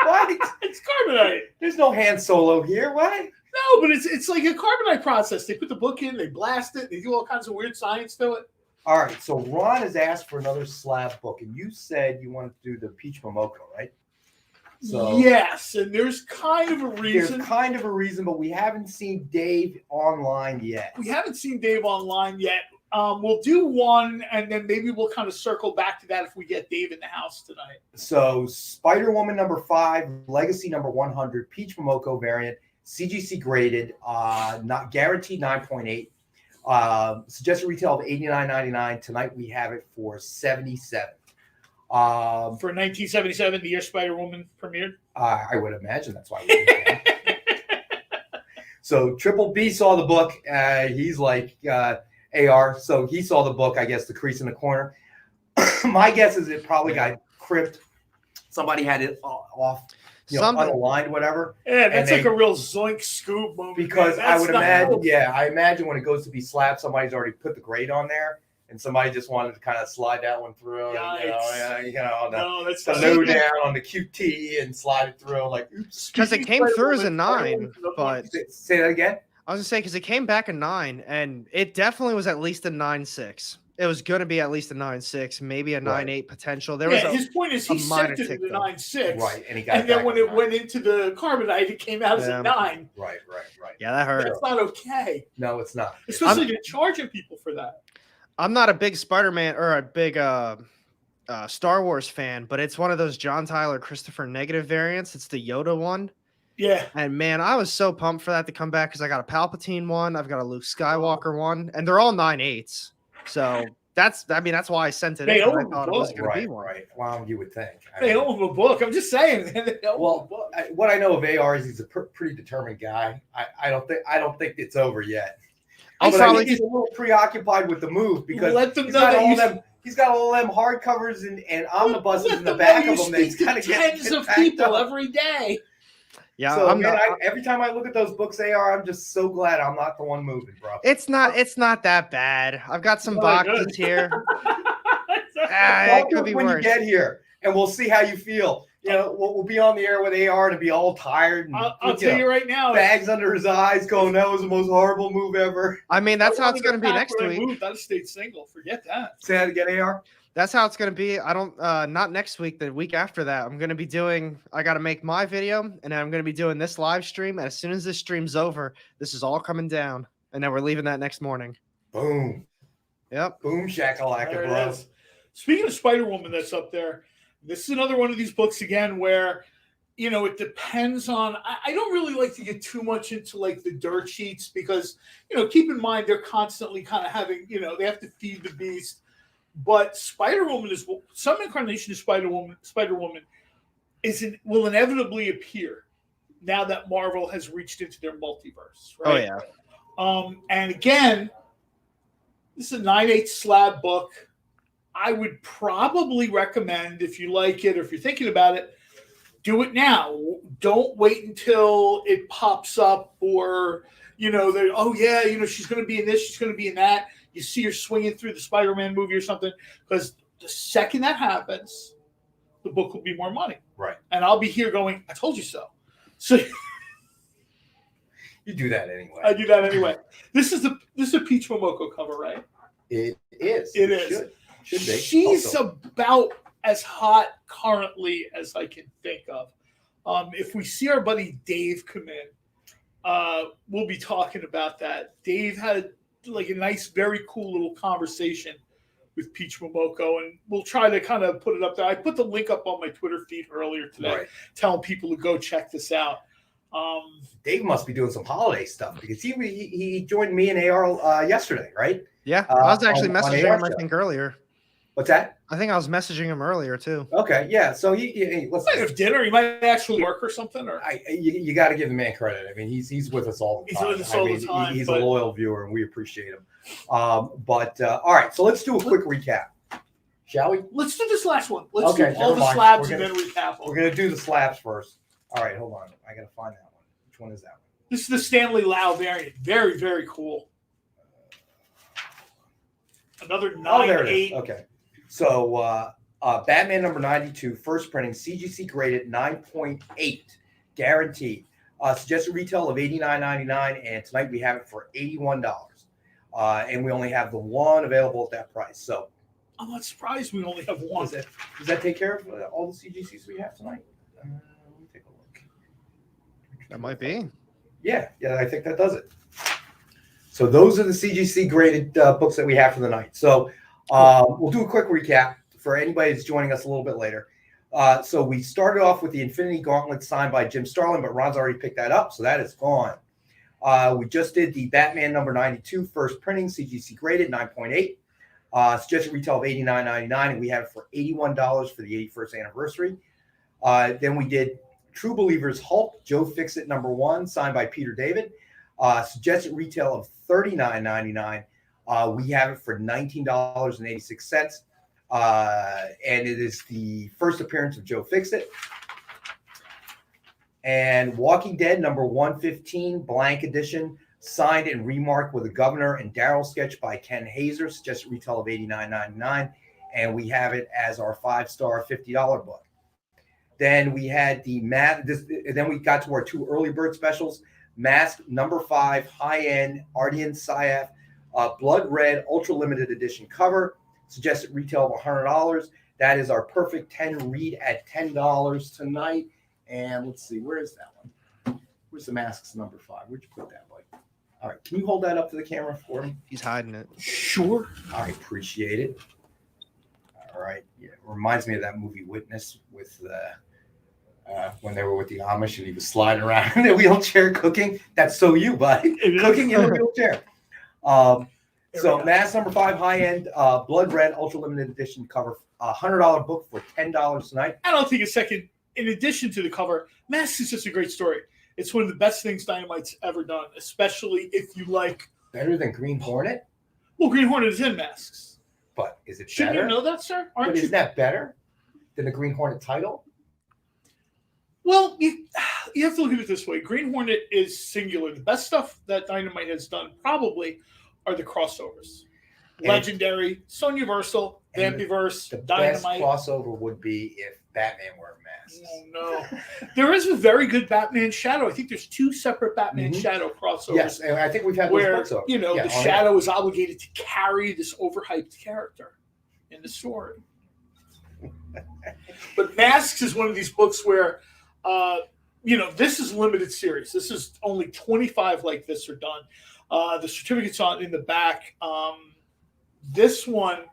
What? It's carbonite. There's no Han Solo here. What? No, but it's like a carbonite process. They put the book in, they blast it, they do all kinds of weird science to it. All right, so Ron has asked for another slab book, and you said you wanted to do the Peach Momoko, right? So yes, and there's kind of a reason. But we haven't seen Dave online yet. We'll do one, and then maybe we'll kind of circle back to that if we get Dave in the house tonight. So Spider-Woman number 5, Legacy number 100, Peach Momoko variant, CGC graded, not guaranteed 9.8. Suggested retail of $89.99. Tonight we have it for $77. For 1977, the year Spider-Woman premiered. I would imagine that's why. So Triple B saw the book. He's like AR, so he saw the book. I guess the crease in the corner. My guess is it probably got crimped. Somebody had it off. Unaligned, whatever. Yeah, that's like a real zoink scoop moment. Because I would imagine, I imagine when it goes to be slapped, somebody's already put the grade on there, and somebody just wanted to kind of slide that one through, the low down on the QT and slide it through, like, oops. Because it came through as a 9, but say that again. I was gonna say because it came back a 9, and it definitely was at least a 9.6. It was going to be at least a 9.6, maybe a 9.8 potential. His point is he set it to the 9.6, right? And then when it went into the carbonite, it came out as a 9. Right. Yeah, that hurt. That's not okay. No, it's not. Especially to charging people for that. I'm not a big Spider-Man or a big Star Wars fan, but it's one of those John Tyler Christopher negative variants. It's the Yoda one. Yeah. And man, I was so pumped for that to come back because I got a Palpatine one, I've got a Luke Skywalker one, and they're all 9.8s. So that's why I sent it. They in. own I thought it was going to be one. Right. Well, you would think. They own a book. I'm just saying. What I know of AR is he's a pretty determined guy. I don't think it's over yet. I think he's a little preoccupied with the move because he's got all them hardcovers and omnibuses in the back of him. He's kind of tens of people every day. Yeah, so every time I look at those books, I'm just so glad I'm not the one moving, bro. It's not that bad. I've got some boxes here. It could be when worse. You get here, and we'll see how you feel. We'll be on the air with AR to be all tired. And, I'll tell you right now, bags under his eyes, going, "That was the most horrible move ever." I mean, that's how it's going to be next week. Moved, I'd have stayed single. Forget that. Say that again, AR. That's how it's going to be. I don't, not next week, the week after that. I'm going to be I got to make my video, and then I'm going to be doing this live stream. And as soon as this stream's over, this is all coming down. And then we're leaving that next morning. Boom. Yep. Boom shakalaka, bro. Speaking of Spider-Woman that's up there, this is another one of these books again where, it depends on, I don't really like to get too much into like the dirt sheets because, keep in mind, they're constantly kind of having, they have to feed the beast. But Spider-Woman is some incarnation of Spider-Woman will inevitably appear now that Marvel has reached into their multiverse, right? Oh yeah. And again, this is a 9.8 slab book. I would probably recommend, if you like it or if you're thinking about it, do it now. Don't wait until it pops up or she's going to be in this, she's going to be in that. You see her swinging through the Spider-Man movie or something, because the second that happens, the book will be more money. Right. And I'll be here going, I told you so. So You do that anyway. I do that anyway. This is a Peach Momoko cover, right? It is. It is. Should be. She's Also. about as hot currently as I can think of. If we see our buddy Dave come in, we'll be talking about that. Dave had like a nice, very cool little conversation with Peach Momoko, and we'll try to kind of put it up there. I put the link up on my Twitter feed earlier today, telling people to go check this out. Dave must be doing some holiday stuff because he joined me and AR yesterday, right? Yeah, I was actually on messaging him, AR I think, earlier. What's that? I think I was messaging him earlier, too. Okay, yeah. So he Might listen. have dinner. He might actually work or something. Or You got to give the man credit. I mean, he's with us all the time. He's with us all the time, He's a but- loyal viewer, and we appreciate him. All right, so let's do a quick recap, shall we? Let's do this last one. Let's Okay, do all never the mind. slabs We're and then recap We're them. gonna do the slabs first. All right, hold on. I gotta find that one. Which one is that one? This is the Stanley Lau variant. Very, very cool. Another 9-8. Oh, there it is. Okay. So Batman number 92, first printing, CGC graded 9.8, guaranteed. Suggested retail of $89.99, and tonight we have it for $81. And we only have the one available at that price. So I'm not surprised we only have one. does that take care of all the CGCs we have tonight? Let me take a look. That might be. Yeah, I think that does it. So those are the CGC graded books that we have for the night. So we'll do a quick recap for anybody that's joining us a little bit later. So we started off with the Infinity Gauntlet signed by Jim Starlin, but Ron's already picked that up, so that is gone. We just did the Batman number 92, first printing, CGC graded 9.8. Suggested retail of $89.99, and we have it for $81 for the 81st anniversary. Then we did True Believers Hulk, Joe Fixit number 1, signed by Peter David. Suggested retail of $39.99. We have it for $19.86. And it is the first appearance of Joe Fixit. And Walking Dead number 115, blank edition, signed and remarked with a Governor and Daryl sketch by Ken Hazer, suggested retail of $89.99. And we have it as our 5-star $50 book. Then we had then we got to our 2 early bird specials. Mask number 5, high-end Ardian Syaf, blood red, ultra limited edition cover, suggested retail of $100. That is our perfect 10 read at $10 tonight. And let's see, where is that one? Where's the masks number 5? Where'd you put that, Mike? All right, can you hold that up to the camera for me? He's hiding it. Sure. I appreciate it. All right, yeah, it reminds me of that movie Witness with when they were with the Amish and he was sliding around in a wheelchair cooking. That's so you, buddy. Cooking in a wheelchair. So mask number 5, high-end, blood red, ultra limited edition cover, $100 book for $10 tonight. And I'll take a second. In addition to the cover, Masks is just a great story. It's one of the best things Dynamite's ever done, especially if you like. Better than Green Hornet? Well, Green Hornet is in Masks. But is it Shouldn't better? you know that, sir? But Aren't is you? that better than the Green Hornet title? Well, you have to look at it this way. Green Hornet is singular. The best stuff that Dynamite has done probably are the crossovers. And Legendary, Sonyaversal, and Vampyverse, The Dynamite. best crossover would be if Batman wore masks. Oh, no. There is a very good Batman Shadow. I think there's 2 separate Batman Mhm. Shadow crossovers. Yes, and I think we've had where, those books over. you know, Yeah, the on Shadow is obligated to carry this overhyped character in the story. But Masks is one of these books where, this is limited series. This is only 25 like this are done. The certificate's on in the back. This one,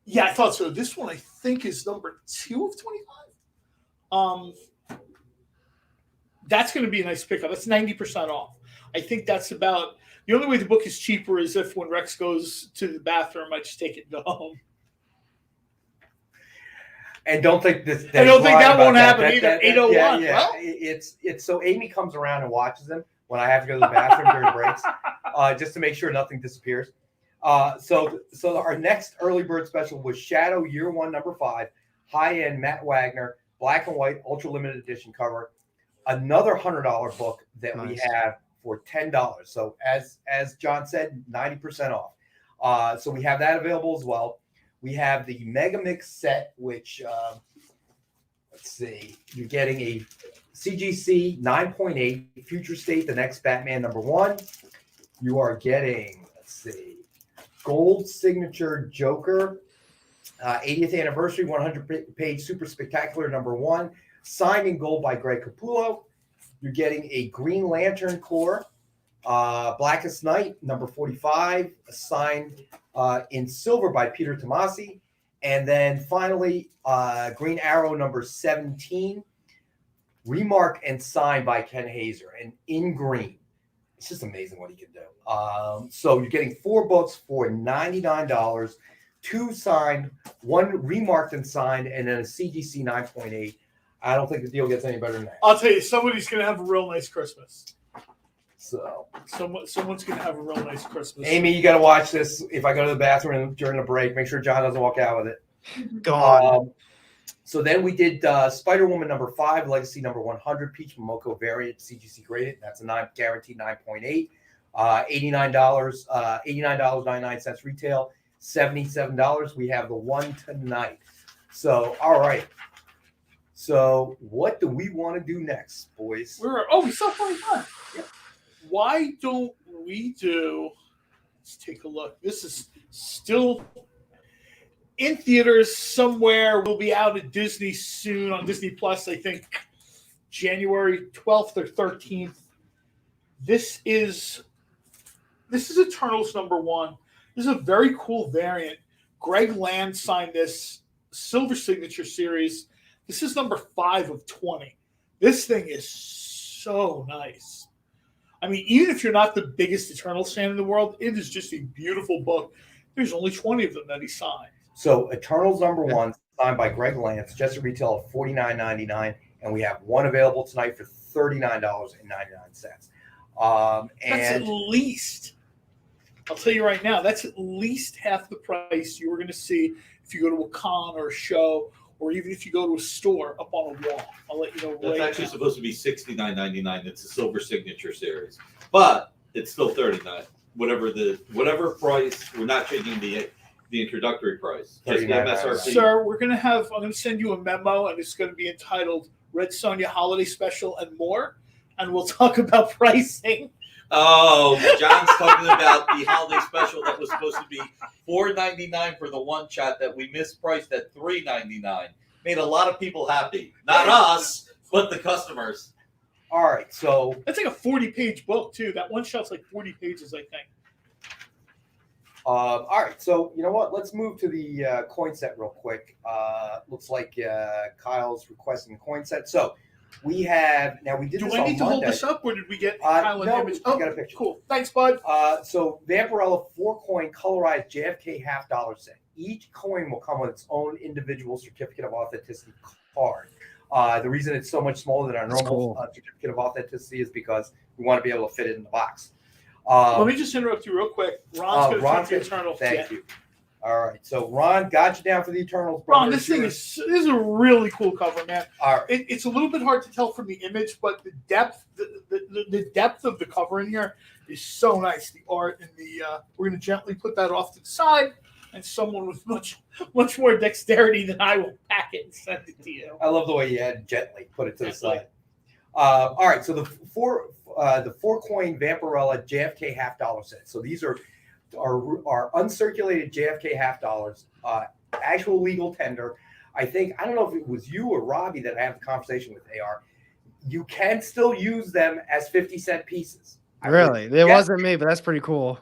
yeah, I thought so. This one I think is number 2 of 25. That's going to be a nice pickup. That's 90% off. I think that's about the only way the book is cheaper is if when Rex goes to the bathroom, I just take it and go home. And don't think this. I don't think that won't happen That- either. that- 801. Yeah, Well, it's so Amy comes around and watches them when I have to go to the bathroom during breaks, just to make sure nothing disappears. So our next early bird special was Shadow Year 1, number 5, high-end Matt Wagner, black and white, ultra limited edition cover. Another $100 book that we Nice. have for $10. So as John said, 90% off. So we have that available as well. We have the Megamix set, which let's see. You're getting a CGC 9.8 Future State, the next Batman #1. You are getting, let's see, Gold Signature Joker, 80th Anniversary, 100-page Super Spectacular #1, signed in gold by Greg Capullo. You're getting a Green Lantern Corps, Blackest Night, #45, signed in silver by Peter Tomasi. And then finally, Green Arrow #17, remarked and signed by Ken Hazer, and in green. It's just amazing what he can do. So you're getting 4 books for $99, 2 signed, 1 remarked and signed, and then a CGC 9.8. I don't think the deal gets any better than that. I'll tell you, somebody's going to have a real nice Christmas. So Someone's going to have a real nice Christmas. Amy, you got to watch this. If I go to the bathroom during the break, make sure John doesn't walk out with it. Go on. So then we did Spider-Woman #5, Legacy #100, Peach Momoko variant, CGC graded. That's a guaranteed 9.8. $89, $89.99 retail, $77. We have the one tonight. So, all right. So what do we want to do next, boys? We still have 45. Yep. Why don't we do? Let's take a look. This is still in theaters somewhere. We'll be out at Disney soon on Disney Plus. I think January 12th or 13th. This is Eternals #1. This is a very cool variant. Greg Land signed this Silver Signature series. This is #5 of 20. This thing is so nice. I mean, even if you're not the biggest Eternals fan in the world, it is just a beautiful book. There's only 20 of them that he signed. So Eternals #1, signed by Greg Lance, just a retail of $49.99, and we have one available tonight for $39.99. That's at least, I'll tell you right now, that's at least half the price you were going to see if you go to a con or a show, or even if you go to a store up on a wall. I'll let you know. That's actually supposed to be $69.99. It's a Silver Signature series, but it's still $39. Whatever price. We're not changing the introductory price. Just the MSRP. Sir, I'm going to send you a memo, and it's going to be entitled Red Sonja Holiday Special and More, and we'll talk about pricing. Oh, John's talking about the holiday special that was supposed to be $4.99 for the one shot that we mispriced at $3.99. Made a lot of people happy. Not us, but the customers. All right, so that's like a 40-page book too. That one shot's like 40 pages, I think. All right, so you know what? Let's move to the coin set real quick. Looks like Kyle's requesting a coin set. So we have now. We did. Do this I on need to Monday. hold this up, or did we get Kyle an image? Oh, got a picture. Cool. Thanks, bud. So Vampirella 4-coin colorized JFK $50 set. Each coin will come with its own individual certificate of authenticity card. The reason it's so much smaller than our normal certificate of authenticity is because we want to be able to fit it in the box. Let me just interrupt you real quick. Ron's going to take the Eternals. Thank you. All right, so Ron got you down for the Eternals. Ron, this is a really cool cover, man. All right. It's a little bit hard to tell from the image, but the depth, the depth of the cover in here is so nice. The art and we're going to gently put that off to the side, and someone with much more dexterity than I will pack it and send it to you. I love the way you had gently put it to the side. All right, so the 4-coin Vampirella JFK $50 set. So these are uncirculated JFK $50, actual legal tender. I don't know if it was you or Robbie that I have the conversation with, AR. You can still use them as 50-cent pieces. Really? It wasn't me, but that's pretty cool.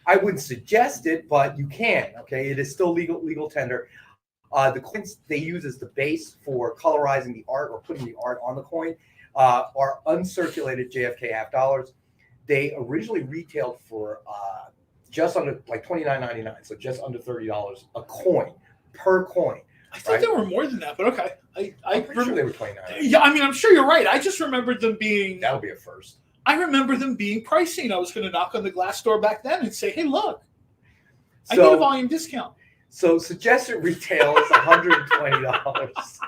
I wouldn't suggest it, but you can. Okay, it is still legal tender. The coins they use as the base for colorizing the art or putting the art on the coin are uncirculated JFK $50. They originally retailed for just under like $29.99, so just under $30 a coin per coin. I thought there were more than that, but okay. I'm pretty sure they were $29. Yeah, I mean, I'm sure you're right. I just remembered them being. That'll be a first. I remember them being pricey, and I was going to knock on the glass door back then and say, "Hey, look, I get a volume discount." So suggested retail is $120,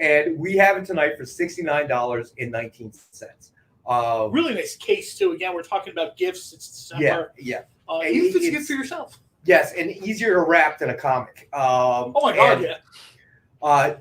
and we have it tonight for $69.19. Really nice case too. Again, we're talking about gifts. It's December. Yeah. Even if it's a gift for yourself. Yes, and easier to wrap than a comic. Oh my God, yeah.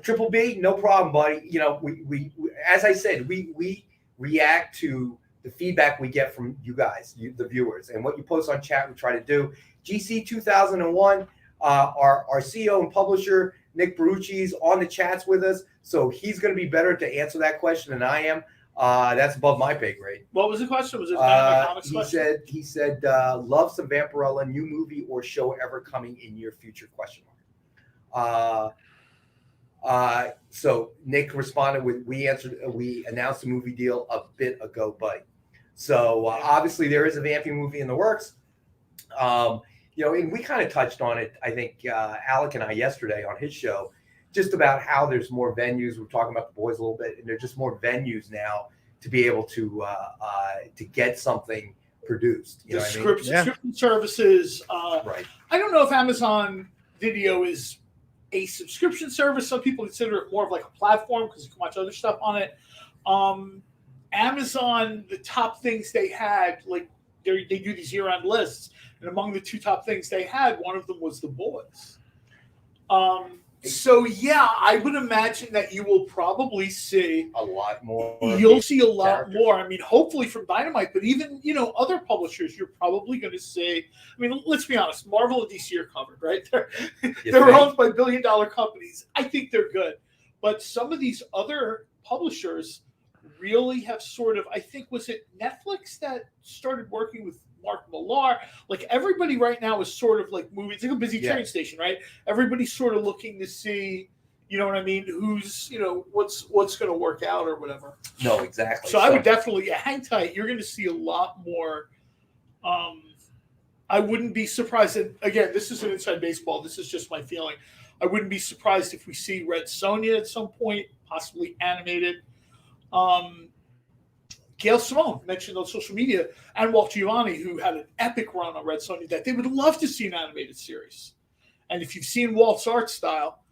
Triple B, no problem, buddy. You know, we as I said, we react to the feedback we get from you guys, the viewers, and what you post on chat. We try to do. GC 2001, our CEO and publisher Nick Barucci's on the chats with us, so he's going to be better to answer that question than I am. That's above my pay grade. What was the question? Was it comics question? He said, love some Vampirella, new movie or show ever coming in your future? Question mark. So Nick responded with, we announced the movie deal a bit ago, buddy. So obviously there is a vamping movie in the works. You know, and we kind of touched on it, I think, Alec and I yesterday on his show, just about how there's more venues. We're talking about the boys a little bit, and there's just more venues now to be able to get something produced. You know what I mean? Subscription services. Right. I don't know if Amazon Video is a subscription service. Some people consider it more of like a platform because you can watch other stuff on it. Amazon, the top things they had, like they do these year-end lists, and among the two top things they had, one of them was The Boys. So yeah, I would imagine that you will probably see a lot more. You'll see a lot more. I mean, hopefully from Dynamite, but even other publishers, you're probably going to see. I mean, let's be honest, Marvel and DC are covered, right? They're owned by billion-dollar companies. I think they're good, but some of these other publishers really have sort of. I think was it Netflix that started working with Mark Millar. Like everybody right now is sort of like moving. It's like a busy train station, right? Everybody's sort of looking to see, you know what I mean? Who's, what's going to work out or whatever. No, exactly. So I would definitely hang tight. You're going to see a lot more. I wouldn't be surprised. And again, this is an inside baseball. This is just my feeling. I wouldn't be surprised if we see Red Sonja at some point, possibly animated. Gail Simone mentioned on social media, and Walt Giovanni, who had an epic run on Red Sonja, that they would love to see an animated series. And if you've seen Walt's art style,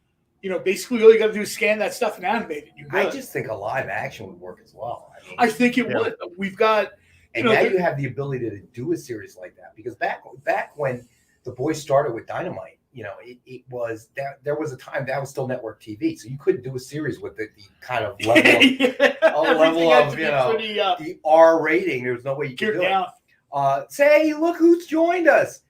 basically all you got to do is scan that stuff and animate it. I just think a live action would work as well. I think it would. We've got, and now you have the ability to do a series like that, because back when the boys started with Dynamite, it was that there was a time that was still network TV, so you couldn't do a series with the kind of level of the R rating. There was no way you could do it. Say, look who's joined us,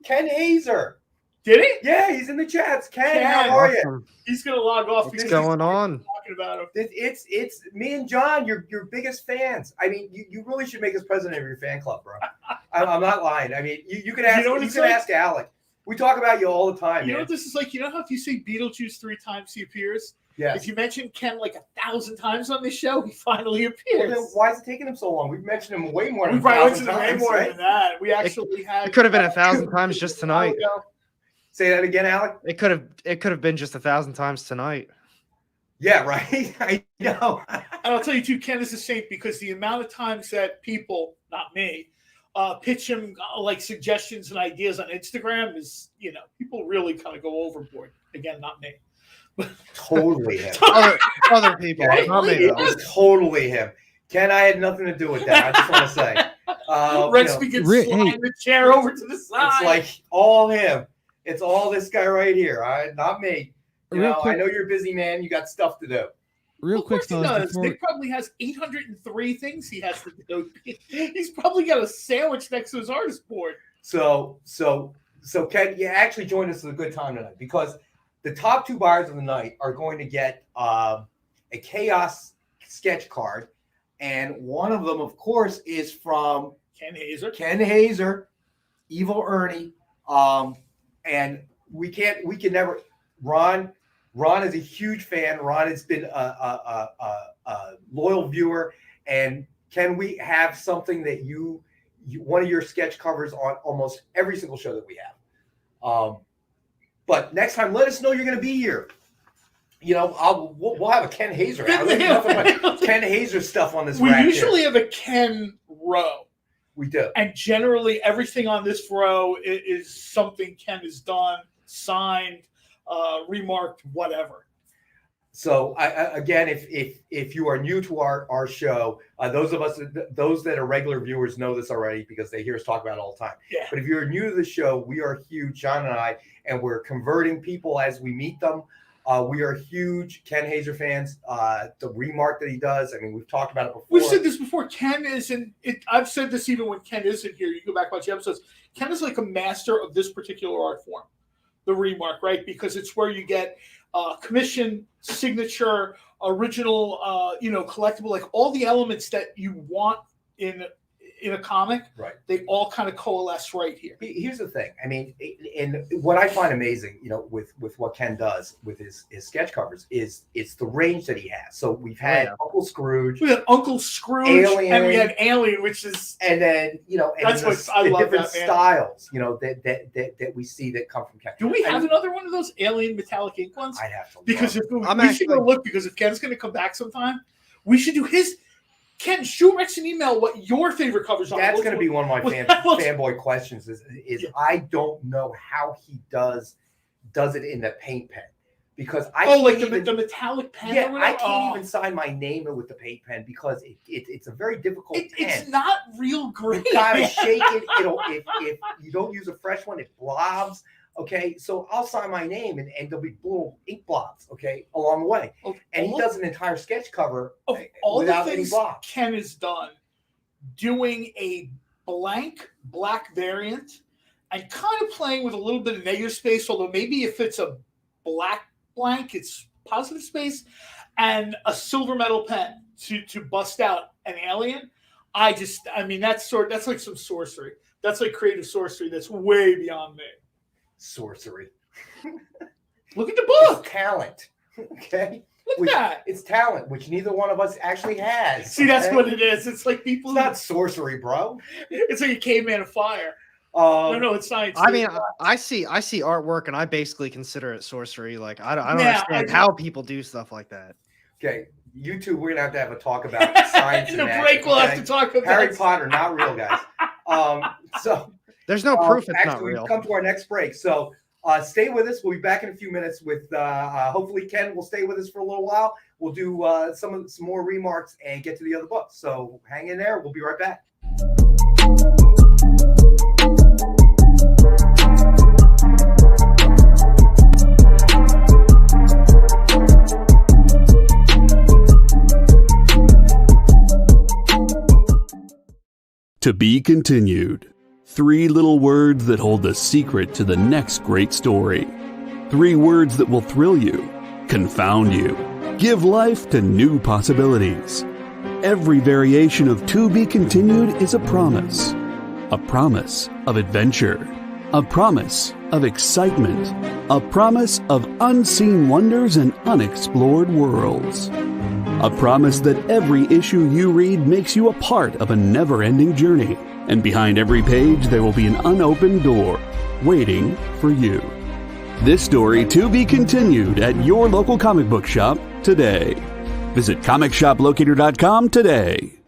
Ken Hazer. Did he? Yeah, he's in the chats. Ken, how are you? He's gonna log off. What's going on? Talking about him. It's me and John, your biggest fans. I mean, you really should make us president of your fan club, bro. I'm not lying. I mean, you could ask. You could ask Alec. We talk about you all the time. You know what this is like? You know how if you say Beetlejuice 3 times he appears? Yeah. If you mention Ken like 1,000 times on this show, he finally appears. Well, then why is it taking him so long? We've mentioned him way more than 1,000 times. Way more than that. We actually had. It could have been 1,000 times just tonight. Say that again, Alec. It could have been just 1,000 times tonight. Yeah, right. I know. And I'll tell you too, Ken is a saint because the amount of times that people, not me, pitch him like suggestions and ideas on Instagram is, people really kind of go overboard. Again, not me. Totally him. other people. Okay. Not me, it was totally him. Ken, I had nothing to do with that. I just want to say. Rex begins sliding the chair over to the side. It's like all him. It's all this guy right here. All right, not me. I know you're a busy man. You got stuff to do. Real quick, he does. Nick probably has 803 things he has to do. He's probably got a sandwich next to his artist board. So Ken, you actually joined us at a good time tonight because the top 2 buyers of the night are going to get a Chaos sketch card, and one of them, of course, is from Ken Hazer, Evil Ernie, and we can never. Ron is a huge fan. Ron has been a loyal viewer. And can we have something that you one of your sketch covers on almost every single show that we have? But next time, let us know you're going to be here. We'll have a Ken Hazer. Ken Hazer stuff on this. We usually have a Ken row. We do. And generally, everything on this row is something Ken has done, signed, remarked, whatever. So again, if you are new to our show, those that are regular viewers know this already because they hear us talk about it all the time. Yeah. But if you're new to the show, we are huge, John and I, and we're converting people as we meet them. We are huge Ken Hazer fans. The remark that he does, I mean, we've talked about it before. We've said this before. Ken isn't. I've said this even when Ken isn't here. You go back watch the episodes. Ken is like a master of this particular art form, the remark, right? Because it's where you get commission, signature, original, collectible, like all the elements that you want in a comic, right? They all kind of coalesce right here. Here's the thing. I mean, and what I find amazing, with what Ken does with his sketch covers is it's the range that he has. So we've had Uncle Scrooge, we had Uncle Scrooge, Alien, and we had Alien, which is, and then and that's what I love different that, styles, that we see that come from Ken. Do we have another one of those Alien metallic ink ones? I'd have to look. Because we should go look, because if Ken's going to come back sometime, we should do his. Ken, shoot Rex an email what your favorite covers are. That's going to be one of my fanboy questions is I don't know how he does it in the paint pen, because the metallic pen. Yeah, I can't even sign my name with the paint pen because it's a very difficult pen. It's not real great. You gotta shake it. If you don't use a fresh one, it blobs. Okay, so I'll sign my name and there'll be little ink blobs, along the way. And he does an entire sketch cover without any blobs. Ken has done doing a black variant and kind of playing with a little bit of negative space, although maybe if it's a black blank, it's positive space, and a silver metal pen to bust out an alien. That's like some sorcery. That's like creative sorcery that's way beyond me. Sorcery. Look at the book. It's talent. Okay. Look at that. It's talent, which neither one of us actually has. See, that's what it is. It's like people. It's not sorcery, bro. It's like a caveman of fire. No, it's not. I mean, I see artwork, and I basically consider it sorcery. Like I don't understand how people do stuff like that. Okay, you two, we're gonna have a talk about science. In the break, we'll have to talk about Harry Potter, not real, guys. So. There's no proof it's not actually, real. We've come to our next break. So stay with us. We'll be back in a few minutes with hopefully Ken will stay with us for a little while. We'll do some more remarks and get to the other books. So hang in there. We'll be right back. To be continued. 3 little words that hold the secret to the next great story. 3 words that will thrill you, confound you, give life to new possibilities. Every variation of To Be Continued is a promise of adventure, a promise of excitement, a promise of unseen wonders and unexplored worlds. A promise that every issue you read makes you a part of a never-ending journey. And behind every page, there will be an unopened door waiting for you. This story to be continued at your local comic book shop today. Visit comicshoplocator.com today.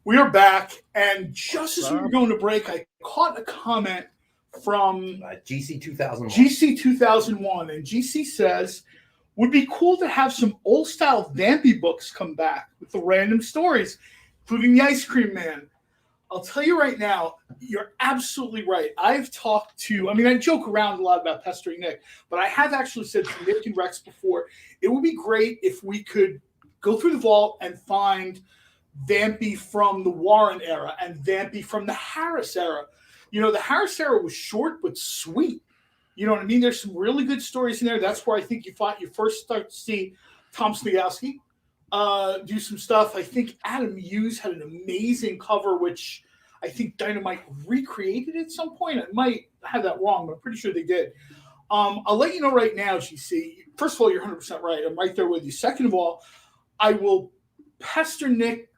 We are back, and just as we were going to break, I caught a comment from GC 2001. GC 2001, and GC says, would be cool to have some old-style Vampy books come back with the random stories, including the Ice Cream Man. I'll tell you right now, you're absolutely right. I've talked to, I joke around a lot about pestering Nick, but I have actually said to Nick and Rex before, it would be great if we could go through the vault and find Vampy from the Warren era and Vampy from the Harris era. The Harris era was short but sweet. You know what I mean? There's some really good stories in there. That's where I think you first start to see Tom Snagowski do some stuff. I think Adam Hughes had an amazing cover, which I think Dynamite recreated at some point. I might have that wrong, but I'm pretty sure they did. I'll let you know right now, GC. First of all, you're 100% right. I'm right there with you. Second of all, I will pester Nick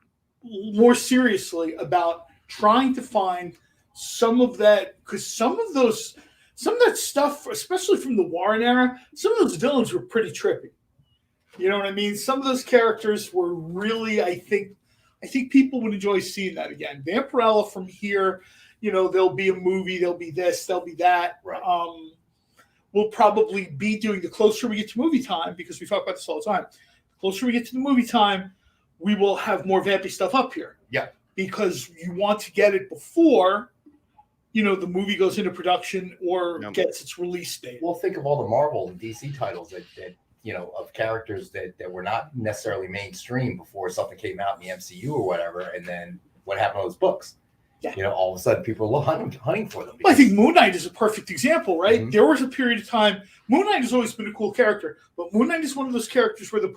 more seriously about trying to find some of that, because some of that stuff, especially from the Warren era, some of those villains were pretty trippy. You know what I mean? Some of those characters were really, I think people would enjoy seeing that again. Vampirella from here, there'll be a movie, there'll be this, there'll be that. Right. We'll probably be doing, the closer we get to movie time, because we talk about this all the time, the closer we get to the movie time, we will have more Vampy stuff up here. Yeah. Because you want to get it before, the movie goes into production or gets its release date. Well, think of all the Marvel and DC titles that of characters that were not necessarily mainstream before something came out in the MCU or whatever, and then what happened to those books? Yeah. All of a sudden people are hunting for them. Well, I think Moon Knight is a perfect example, right? Mm-hmm. There was a period of time, Moon Knight has always been a cool character, but Moon Knight is one of those characters where the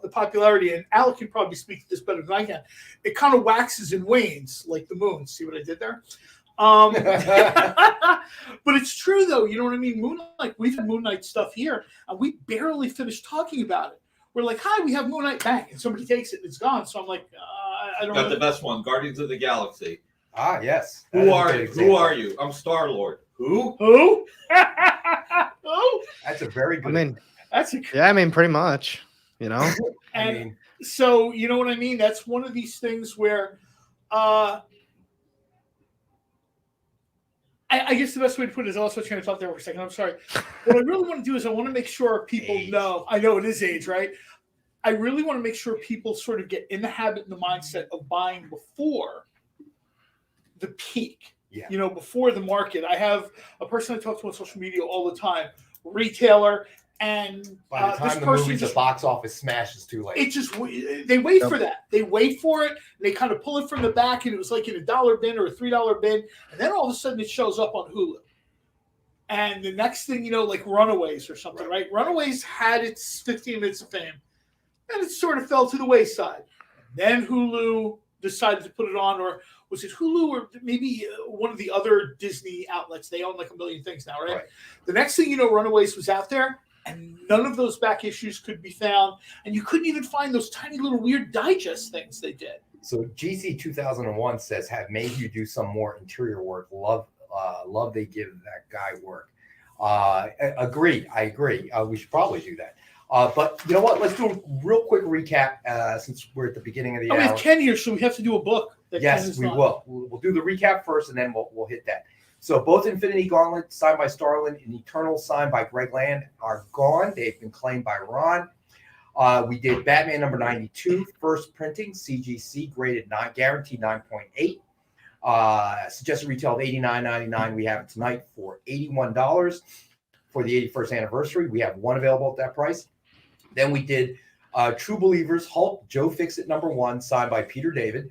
popularity, and Alec can probably speak to this better than I can, it kind of waxes and wanes like the moon. See what I did there? But it's true, though. You know what I mean? Moon Knight, we've had Moon Knight stuff here, and we barely finished talking about it. We're like, hi, we have Moon Knight, bang, and somebody takes it and it's gone. So I'm like, I don't know. Got the best one, Guardians of the Galaxy. Ah, yes. Who are you? I'm Star-Lord. Who? Who? That's a very good. Pretty much. And so, you know what I mean? That's one of these things where, I guess the best way to put it is also trying to talk there for a second. I'm sorry. What I really want to do is I want to make sure people know. I know it is age, right? I really want to make sure people sort of get in the habit and the mindset of buying before the peak. Yeah. Before the market. I have a person I talk to on social media all the time, retailer, and by the time the movie's a box office smash, is too late. It just they wait for that. They wait for it. And they kind of pull it from the back, and it was like in $1 bin or a $3 bin, and then all of a sudden it shows up on Hulu. And the next thing like Runaways or something, right? Runaways had its 15 minutes of fame, and it sort of fell to the wayside. Then Hulu decided to put it on, or was it Hulu or maybe one of the other Disney outlets? They own like a million things now, right? The next thing Runaways was out there, and none of those back issues could be found, and you couldn't even find those tiny little weird digest things they did. So GC 2001 says, have made you do some more interior work. Love they give that guy work. Agreed. I agree. We should probably do that. But you know what? Let's do a real quick recap since we're at the beginning of the hour. We have Ken here, so we have to do a book. Yes, we will. We'll do the recap first, and then we'll hit that. So both Infinity Gauntlet, signed by Starlin, and Eternal, signed by Greg Land, are gone. They've been claimed by Ron. We did Batman number 92, first printing, CGC, graded guaranteed 9.8. Suggested retail of $89.99. We have it tonight for $81 for the 81st anniversary. We have one available at that price. Then we did True Believers, Hulk, Joe Fixit number 1, signed by Peter David.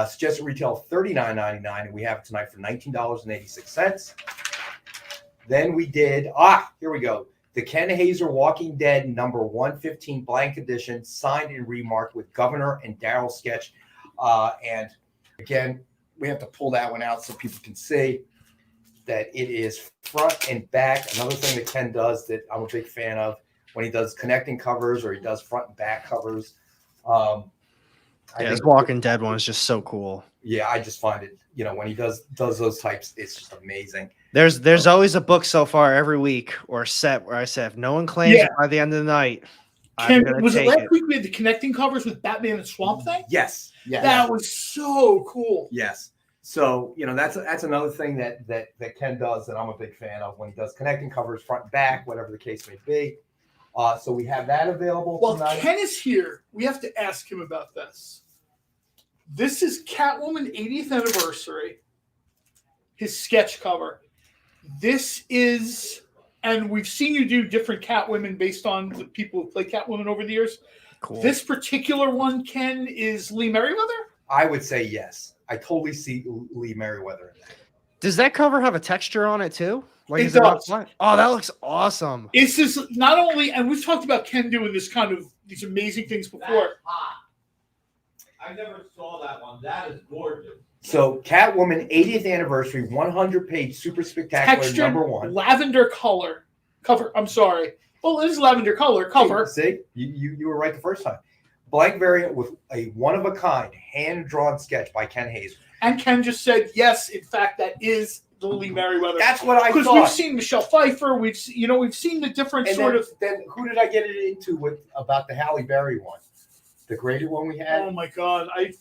Suggested retail of $39.99, and we have it tonight for $19.86. Then we did, here we go. The Ken Hazer Walking Dead number 115 blank edition, signed and remarked with Governor and Daryl sketch. And again, we have to pull that one out so people can see that it is front and back. Another thing that Ken does that I'm a big fan of when he does connecting covers or he does front and back covers. His Walking Dead one is just so cool. Yeah, I just find it, when he does those types, it's just amazing. There's always a book so far every week or a set where I said, if no one claims it by the end of the night, I'm gonna Was it take last week we had the connecting covers with Batman and Swamp Thing? Yes. That was so cool. Yes. So, that's another thing that Ken does that I'm a big fan of when he does connecting covers front and back, whatever the case may be. So we have that available Well, tonight. Ken is here. We have to ask him about this. This is Catwoman 80th anniversary, his sketch cover. This is, and we've seen you do different Catwomen based on the people who play Catwoman over the years. Cool. This particular one, Ken, is Lee Merriweather? I would say yes. I totally see Lee Merriweather in that. Does that cover have a texture on it too? Like, It is it not does. flat? Oh, that looks awesome. This is not only, and we've talked about Ken doing these amazing things before. I never saw that one. That is gorgeous. So Catwoman 80th anniversary, 100-page super spectacular Textured #1. lavender color cover. I'm sorry. Well, it is lavender color cover. See, you were right the first time. Blank variant with a one-of-a-kind hand-drawn sketch by Ken Hazer. And Ken just said, yes, in fact, that is the Lee Merriweather. That's what I Because thought. we've seen Michelle Pfeiffer. We've seen the different And sort of. then who did I get it into about the Halle Berry one? The graded one we had? Oh, my God. I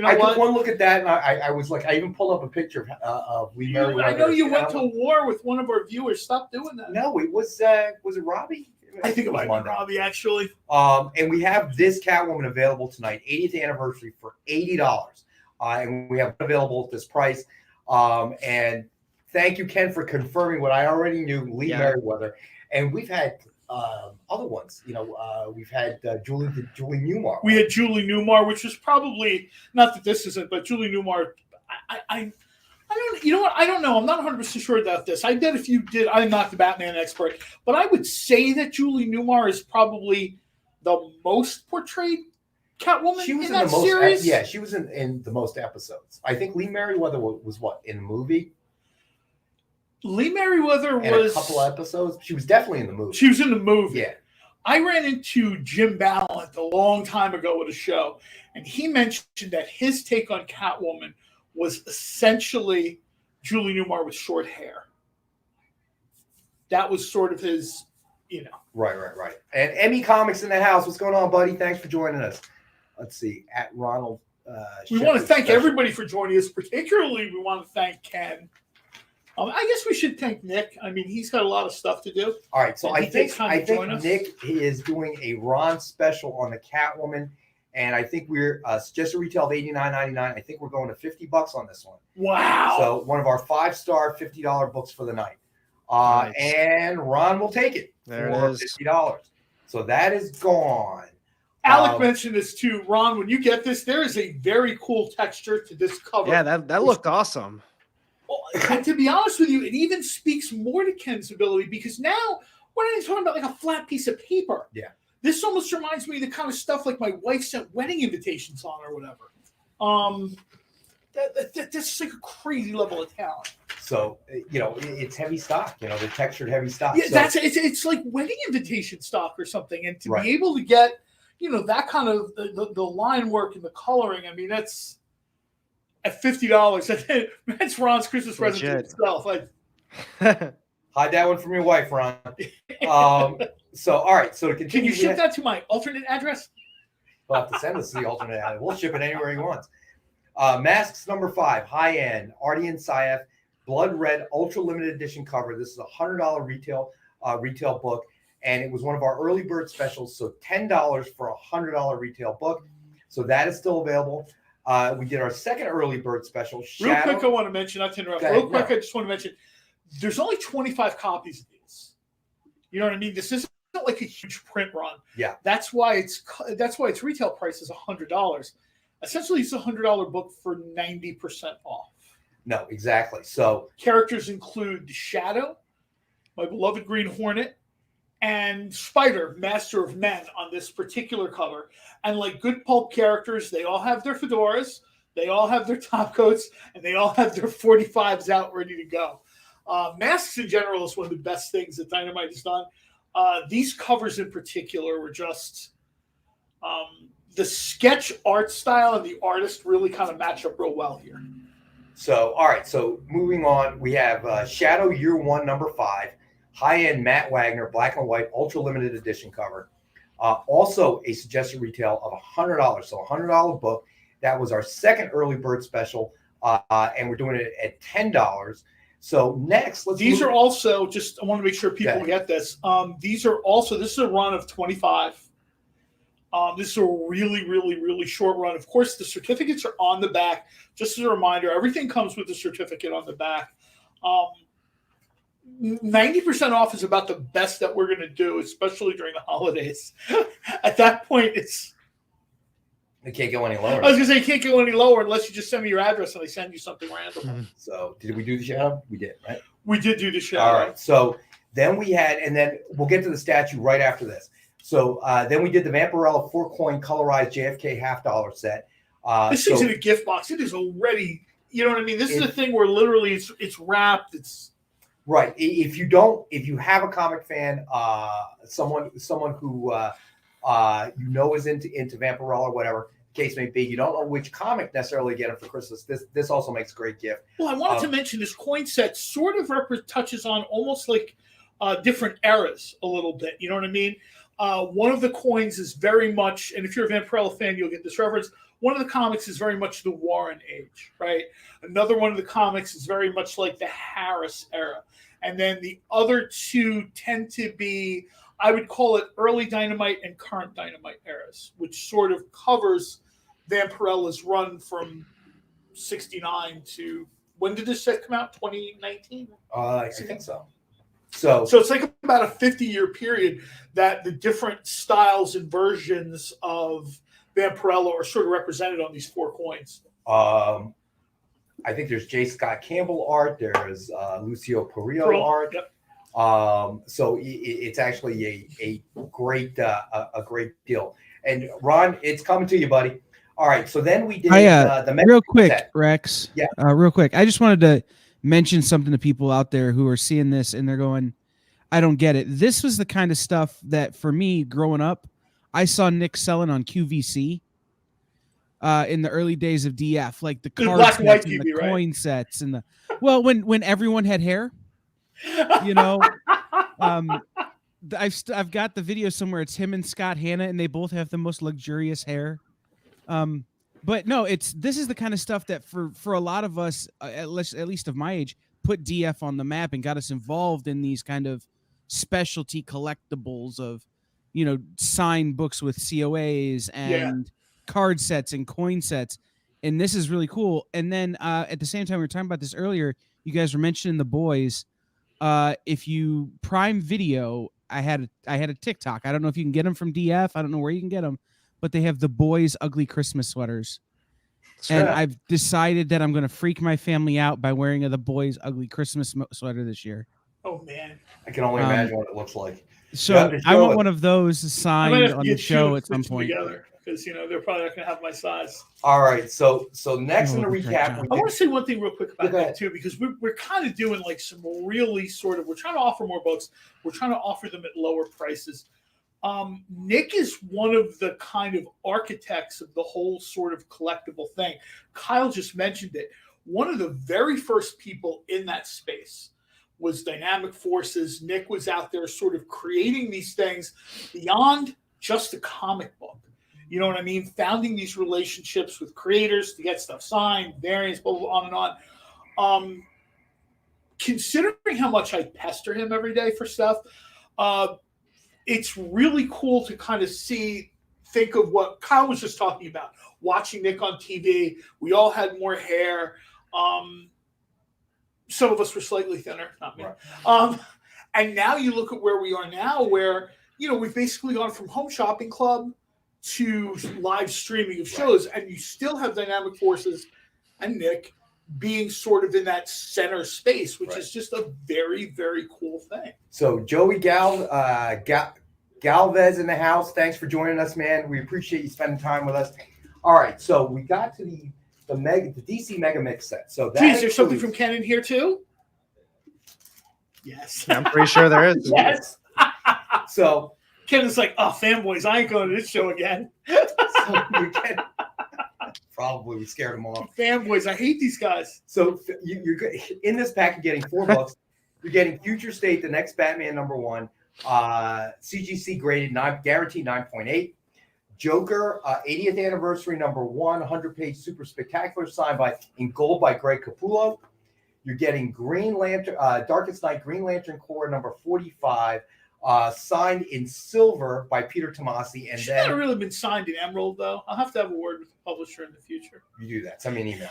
I took one look at that, and I was like, I even pulled up a picture of Lee Merriweather. I know you went to war with one of our viewers. Stop doing that. No, it was it Robbie? I think it might be Monday. Robbie, actually. And we have this Catwoman available tonight, 80th anniversary for $80. And we have it available at this price. And thank you, Ken, for confirming what I already knew, Lee Merriweather. And we've had other ones. We've had Julian Newmar. We had Julian Newmar, which was probably, not that this isn't, but Julian Newmar, I don't, you know what? I don't know. I'm not 100% sure about this. I bet if you did, I'm not the Batman expert, but I would say that Julie Newmar is probably the most portrayed Catwoman She was in in that the most, series. yeah, she was in the most episodes. I think Lee Merriweather was what, in the movie? Lee Merriweather And was a couple episodes. She was definitely in the movie. She was in the movie. Yeah. I ran into Jim Ballant a long time ago at a show, and he mentioned that his take on Catwoman was essentially Julie Newmar with short hair. That was sort of his, Right. And Emmy Comics in the house. What's going on, buddy? Thanks for joining us. Let's see. At Ronald. We want to thank everybody for joining us. Particularly, we want to thank Ken. I guess we should thank Nick. I mean, he's got a lot of stuff to do. All right. So And I he takes time think to join us. Nick is doing a Ron special on the Catwoman. And I think we're just a retail of $89.99. I think we're going to $50 on this one. Wow. So one of our 5-star $50 books for the night. Nice. And Ron will take it There for it is. $50. So that is gone. Alec mentioned this too. Ron, when you get this, there is a very cool texture to this cover. Yeah, that looked awesome. And to be honest with you, it even speaks more to Ken's ability because now we're not even talking about like a flat piece of paper. Yeah. This almost reminds me of the kind of stuff like my wife sent wedding invitations on or whatever. That's just like a crazy level of talent. So, it's heavy stock, the textured heavy stock. Yeah, So, it's like wedding invitation stock or something. And to Right. be able to get, that kind of the line work and the coloring, I mean, that's at $50. That's Ron's Christmas present to Legit. itself. hide that one from your wife, Ron. So, all right. So to Can continue, you ship that to my alternate address? We'll have to send us the alternate ad. We'll ship it anywhere he wants. Masks #5, high-end, Ardian Syaf, blood red, ultra limited edition cover. This is a $100 retail book, and it was one of our early bird specials. So $10 for a $100 retail book. So that is still available. We did our second early bird special. Real quick, I want to mention, not to interrupt. Go ahead, Real quick, no. I just want to mention, there's only 25 copies of these. You know what I mean? This isn't like a huge print run. Yeah. That's why its retail price is $100. Essentially, it's a $100 book for 90% off. No, exactly. So Characters include Shadow, my beloved Green Hornet, and Spider, Master of Men, on this particular cover. And like good pulp characters, they all have their fedoras, they all have their top coats, and they all have their 45s out ready to go. Masks in general is one of the best things that Dynamite has done. These covers in particular were just the sketch art style and the artist really kind of match up real well here. So, all right. So moving on, we have Shadow Year 1 #5, high-end Matt Wagner, black and white, ultra limited edition cover. Also, a suggested retail of $100. So $100 book. That was our second early bird special, and we're doing it at $10. So next, these are also just. I want to make sure people get this. These are also. This is a run of 25. This is a really, really, really short run. Of course, the certificates are on the back. Just as a reminder, everything comes with the certificate on the back. 90% off is about the best that we're going to do, especially during the holidays. At that point, it can't go any lower. I was going to say, you can't go any lower unless you just send me your address and they send you something random. So did we do the shadow? We did, right? We did do the shadow. All right. So then we had, and then we'll get to the statue right after this. So then we did the Vampirella 4-coin colorized JFK $50 set. This thing's in a gift box. It is already, you know what I mean? This is a thing where literally it's wrapped. It's right. If you have a comic fan, someone who you know is into Vampirella or whatever the case may be, you don't know which comic necessarily to get them for Christmas. This also makes a great gift. Well, I wanted to mention this coin set sort of touches on almost like different eras a little bit. You know what I mean? One of the coins is very much, and if you're a Vampirella fan, you'll get this reference. One of the comics is very much the Warren age, right? Another one of the comics is very much like the Harris era. And then the other two tend to be, I would call it early Dynamite and current Dynamite eras, which sort of covers Vampirella's run from 69 to, when did this set come out? 2019? I think so. So it's like about a 50-year period that the different styles and versions of Vampirella are sort of represented on these 4 coins. I think there's J. Scott Campbell art. There's Lucio Perillo art. Yep. So it's actually a great deal. And Ron, it's coming to you, buddy. All right. So then we did the real quick, set. Rex. Yeah. Real quick. I just wanted to mention something to people out there who are seeing this and they're going, I don't get it. This was the kind of stuff that for me growing up, I saw Nick selling on QVC in the early days of DF, like the card black and white sets and TV, the coin sets and the when everyone had hair, you know. I've got the video somewhere. It's him and Scott Hanna, and they both have the most luxurious hair. But no, this is the kind of stuff that for a lot of us, at least of my age, put DF on the map and got us involved in these kind of specialty collectibles of, you know, signed books with COAs and card sets and coin sets. And this is really cool. And then at the same time, we were talking about this earlier. You guys were mentioning the boys. If you Prime Video, I had a TikTok. I don't know if you can get them from DF. I don't know where you can get them. But they have the boys' ugly Christmas sweaters. And I've decided that I'm going to freak my family out by wearing the boys' ugly Christmas sweater this year. Oh, man. I can only imagine what it looks like. So I want one of those signed on the show at some point. Because, you know, they're probably not going to have my size. All right. So next in the recap. I want to say one thing real quick about that, too, because we're kind of doing like some really sort of, we're trying to offer more books. We're trying to offer them at lower prices. Nick is one of the kind of architects of the whole sort of collectible thing. Kyle just mentioned it. One of the very first people in that space was Dynamic Forces. Nick was out there sort of creating these things beyond just a comic book. You know what I mean? Founding these relationships with creators to get stuff signed, variants, blah, blah, on and on. Considering how much I pester him every day for stuff, it's really cool to kind of think of what Kyle was just talking about, watching Nick on TV. We all had more hair. Some of us were slightly thinner, not me. Right. And now you look at where we are now, where, you know, we've basically gone from Home Shopping Club to live streaming of shows, and you still have Dynamic Forces and Nick being sort of in that center space, which is just a very, very cool thing. So Joey Galvez in the house. Thanks for joining us, man. We appreciate you spending time with us. All right, so we got to the DC Megamix set. So is there something from Ken in here too? Yes. I'm pretty sure there is. Yes. So Ken is like, oh, fanboys, I ain't going to this show again. Probably we scared them off. Fanboys, I hate these guys. So you're in this pack. You're getting 4 books. You're getting Future State, the next Batman #1, CGC graded 9, guaranteed 9.8. Joker, 80th anniversary number 1, 100-page super spectacular, signed in gold by Greg Capullo. You're getting Green Lantern, Darkest Night, Green Lantern Corps number 45, signed in silver by Peter Tomasi. And Should have really been signed in emerald, though. I'll have to have a word with the publisher in the future. You do that. Send me an email.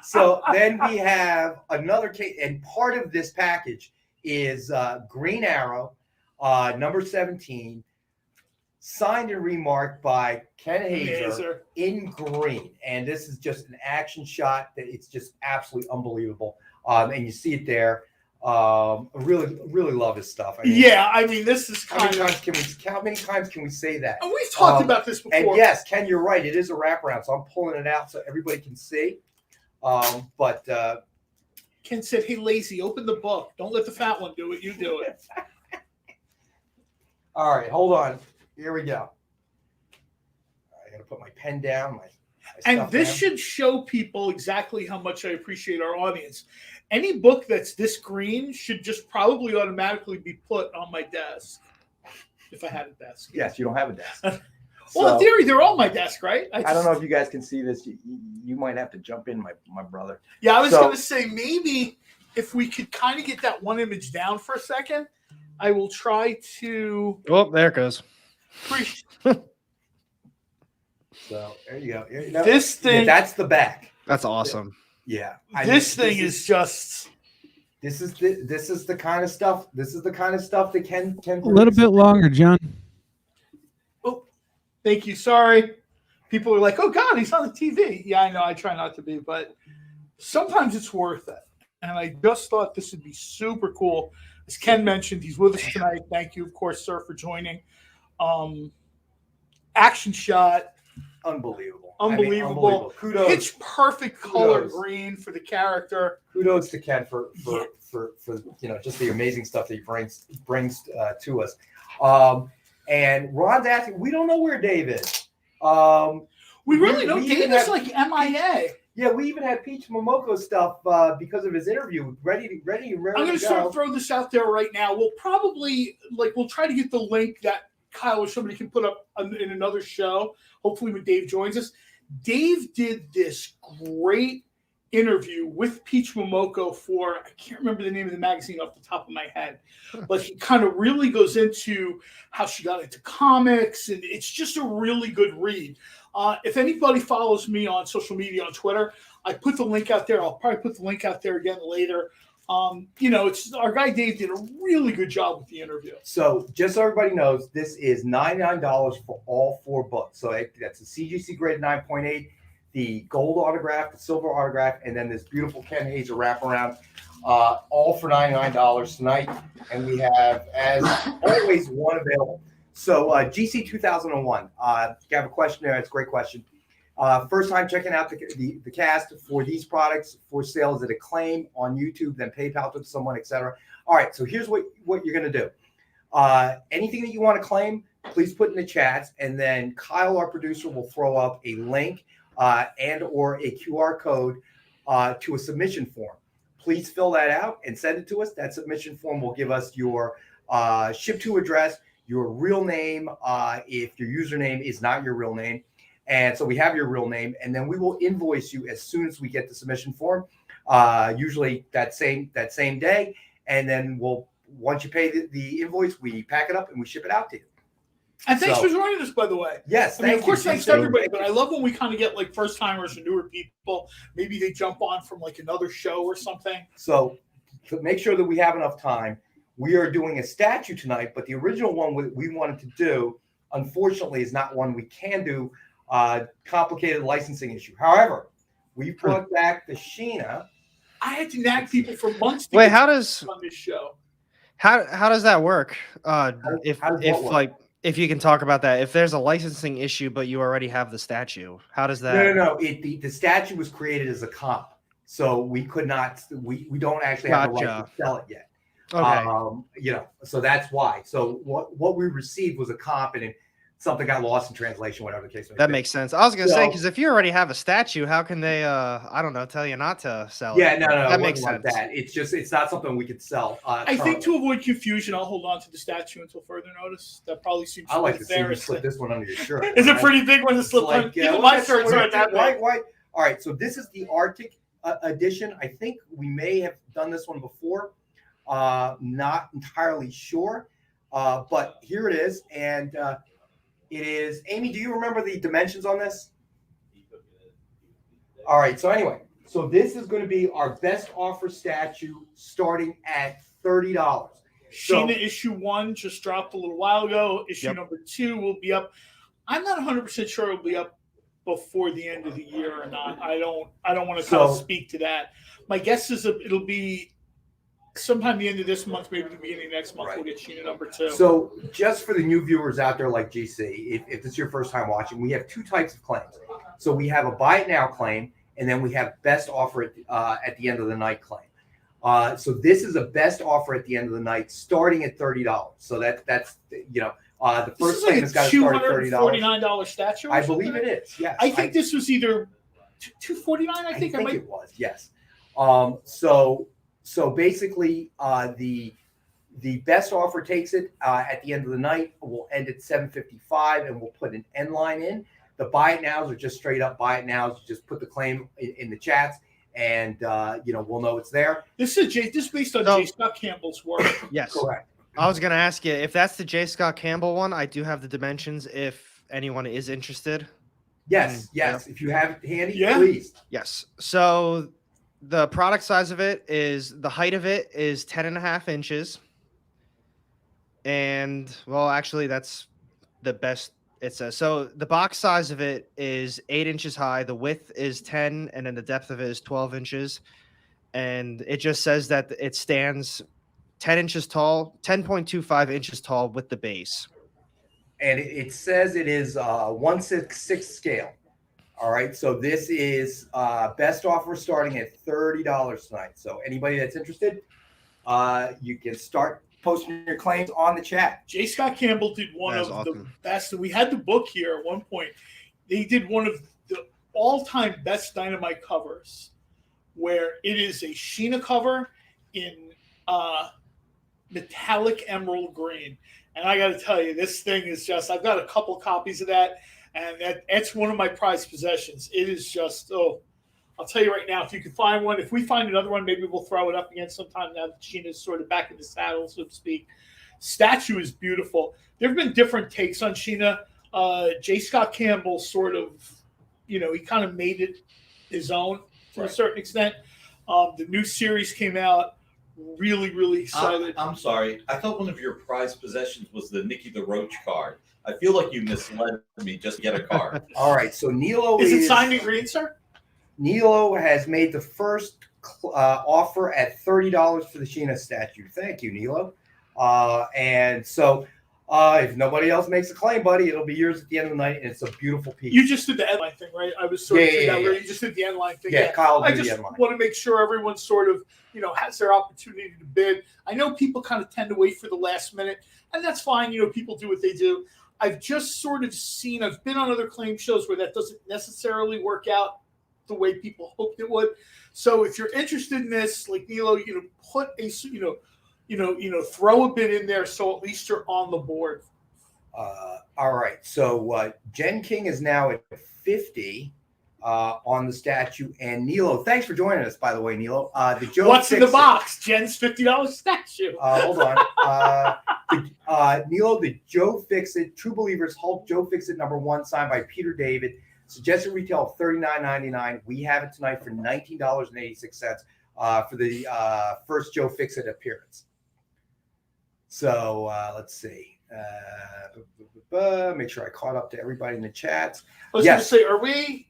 So then we have another case, and part of this package is Green Arrow, number 17, signed and remarked by Ken Hazer in green. And this is just an action shot that it's just absolutely unbelievable. And you see it there. Really, really love his stuff. I mean, this is how many times can we say that? And we've talked about this before. And yes, Ken, you're right. It is a wraparound, so I'm pulling it out so everybody can see. Ken said, "Hey, lazy, open the book. Don't let the fat one do it. You do it." All right, hold on. Here we go. I got to put my pen down. And this should show people exactly how much I appreciate our audience. Any book that's this green should just probably automatically be put on my desk if I had a desk. Yes, you don't have a desk. Well, in theory, they're on my desk, right? I don't know if you guys can see this. You might have to jump in, my brother. Yeah, I was going to say maybe if we could kind of get that one image down for a second, I will try to. Oh, there it goes. So there you go. This thing. That's the back. That's awesome. Yeah. This thing is just. This is the kind of stuff. This is the kind of stuff that can. A little bit longer, John. Oh, thank you. Sorry. People are like, "Oh God, he's on the TV." Yeah, I know. I try not to be, but sometimes it's worth it. And I just thought this would be super cool. As Ken mentioned, he's with us tonight. Thank you, of course, sir, for joining. Action shot. Unbelievable. Unbelievable. Kudos. Pitch perfect color green for the character. Kudos to Ken for just the amazing stuff that he brings to us. And Ron's asking, we don't know where Dave is. We really don't. Dave is like MIA. Yeah, we even had Peach Momoko stuff because of his interview. Ready. I'm going to throw this out there right now. We'll probably we'll try to get the link that Kyle or somebody can put up in another show. Hopefully, when Dave joins us. Dave did this great interview with Peach Momoko for, I can't remember the name of the magazine off the top of my head, but he kind of really goes into how she got into comics, and it's just a really good read. If anybody follows me on social media, on Twitter, I put the link out there. I'll probably put the link out there again later. It's our guy Dave did a really good job with the interview. So just so everybody knows, this is $99 for all 4 books. So that's the CGC graded 9.8, the gold autograph, the silver autograph, and then this beautiful Ken Hazer wraparound, all for $99 tonight. And we have, as always, one available. So GC 2001, you have a question there. It's a great question. First time checking out the cast for these products for sale is at Acclaim on YouTube, then PayPal to someone, etc. All right, so here's what you're going to do. Anything that you want to claim, please put in the chats, and then Kyle, our producer, will throw up a link and or a QR code to a submission form. Please fill that out and send it to us. That submission form will give us your ship to address, your real name, if your username is not your real name. And so we have your real name, and then we will invoice you as soon as we get the submission form, usually that same day. And then once you pay the invoice, we pack it up and we ship it out to you. And thanks for joining us, by the way. Yes, of course, thanks to everybody. But I love when we kind of get like first timers or newer people. Maybe they jump on from like another show or something. So to make sure that we have enough time, we are doing a statue tonight, but the original one we wanted to do, unfortunately, is not one we can do. Complicated licensing issue. However, we brought back the Sheena. I had to nag people for months. Wait, how does on this show? How does that work? If you can talk about that, if there's a licensing issue, but you already have the statue, how does that? No. The statue was created as a comp, so we could not. We don't actually have the right to sell it yet. Okay. So that's why. So what we received was a comp, and something got lost in translation, whatever the case may be. That makes sense. I was gonna say So- because if you already have a statue, how can they? I don't know. Tell you not to sell Yeah, it. no, That it makes wasn't sense. like that. It's not something we could sell. I think to avoid confusion, I'll hold on to the statue until further notice. That probably seems I like to the see you fairest slip thing. this one under your shirt. It's a pretty big one to slip on. Even my shirts aren't that big. Why? All right, so this is the Arctic edition. I think we may have done this one before. Not entirely sure, but here it is, and it is. Amy, do you remember the dimensions on this? All right, so anyway, so this is going to be our best offer statue starting at $30. Sheena issue 1 just dropped a little while ago. Issue number 2 will be up. I'm not 100% sure it'll be up before the end of the year or not. I don't want to kind of speak to that. My guess is it'll be sometime the end of this month, maybe the beginning of next month. We'll get Sheena number 2. So just for the new viewers out there like GC, if this is your first time watching, we have 2 types of claims. So we have a buy it now claim, and then we have best offer at the end of the night claim. So this is a best offer at the end of the night, starting at $30. So that's the first claim has got to start at $30. $249 statue. I believe it is. Yes, I think this was either $249. I think it was. Yes. So basically, the best offer takes it at the end of the night. We'll end at $7.55, and we'll put an end line in. The buy it nows are just straight up buy it nows. You just put the claim in the chats, and we'll know it's there. This is based on J. Scott Campbell's work. Yes, correct. I was gonna ask you if that's the J. Scott Campbell one. I do have the dimensions if anyone is interested. Yes. If you have it handy, please. Yes. So the product size of it is the height of it is 10.5 inches. And well, actually, that's the best it says. So the box size of it is 8 inches high. The width is 10, and then the depth of it is 12 inches. And it just says that it stands 10 inches tall, 10.25 inches tall with the base. And it says it is 1/6 scale. All right. So this is best offer starting at $30 tonight. So anybody that's interested, you can start posting your claims on the chat. J. Scott Campbell did one of the best. We had the book here at one point. They did one of the all-time best Dynamite covers, where it is a Sheena cover in metallic emerald green. And I got to tell you, this thing is just, I've got a couple copies of that, and that's one of my prized possessions. It is just, I'll tell you right now, if you can find one, if we find another one, maybe we'll throw it up again sometime now that Sheena's sort of back in the saddle, so to speak. Statue is beautiful. There have been different takes on Sheena. J. Scott Campbell sort of, he kind of made it his own to a certain extent. The new series came out. Really, really excited. I'm sorry. I thought one of your prized possessions was the Nicky the Roach card. I feel like you misled me just to get a card. All right. So Nilo is it signed in green, sir? Nilo has made the first offer at $30 for the Sheena statue. Thank you, Nilo. And so if nobody else makes a claim, buddy, it'll be yours at the end of the night, and it's a beautiful piece. You just did the end line thing, right? I was sort of you just did the end line thing. Yeah, Kyle did I just the end line. want to make sure everyone sort of, has their opportunity to bid. I know people kind of tend to wait for the last minute, and that's fine. People do what they do. I've just sort of seen, I've been on other claim shows where that doesn't necessarily work out the way people hoped it would. So if you're interested in this, like Nilo, put a, throw a bid in there so at least you're on the board. All right. So Jen King is now at 50 on the statue. And Nilo, thanks for joining us, by the way, Nilo. What's in the box? Jen's $50 statue. Hold on. Nilo, the Joe Fixit, True Believers Hulk Joe Fixit #1, signed by Peter David. Suggested retail of $39.99. We have it tonight for $19.86 for the first Joe Fixit appearance. So let's see. Make sure I caught up to everybody in the chats. I was going to say, are we?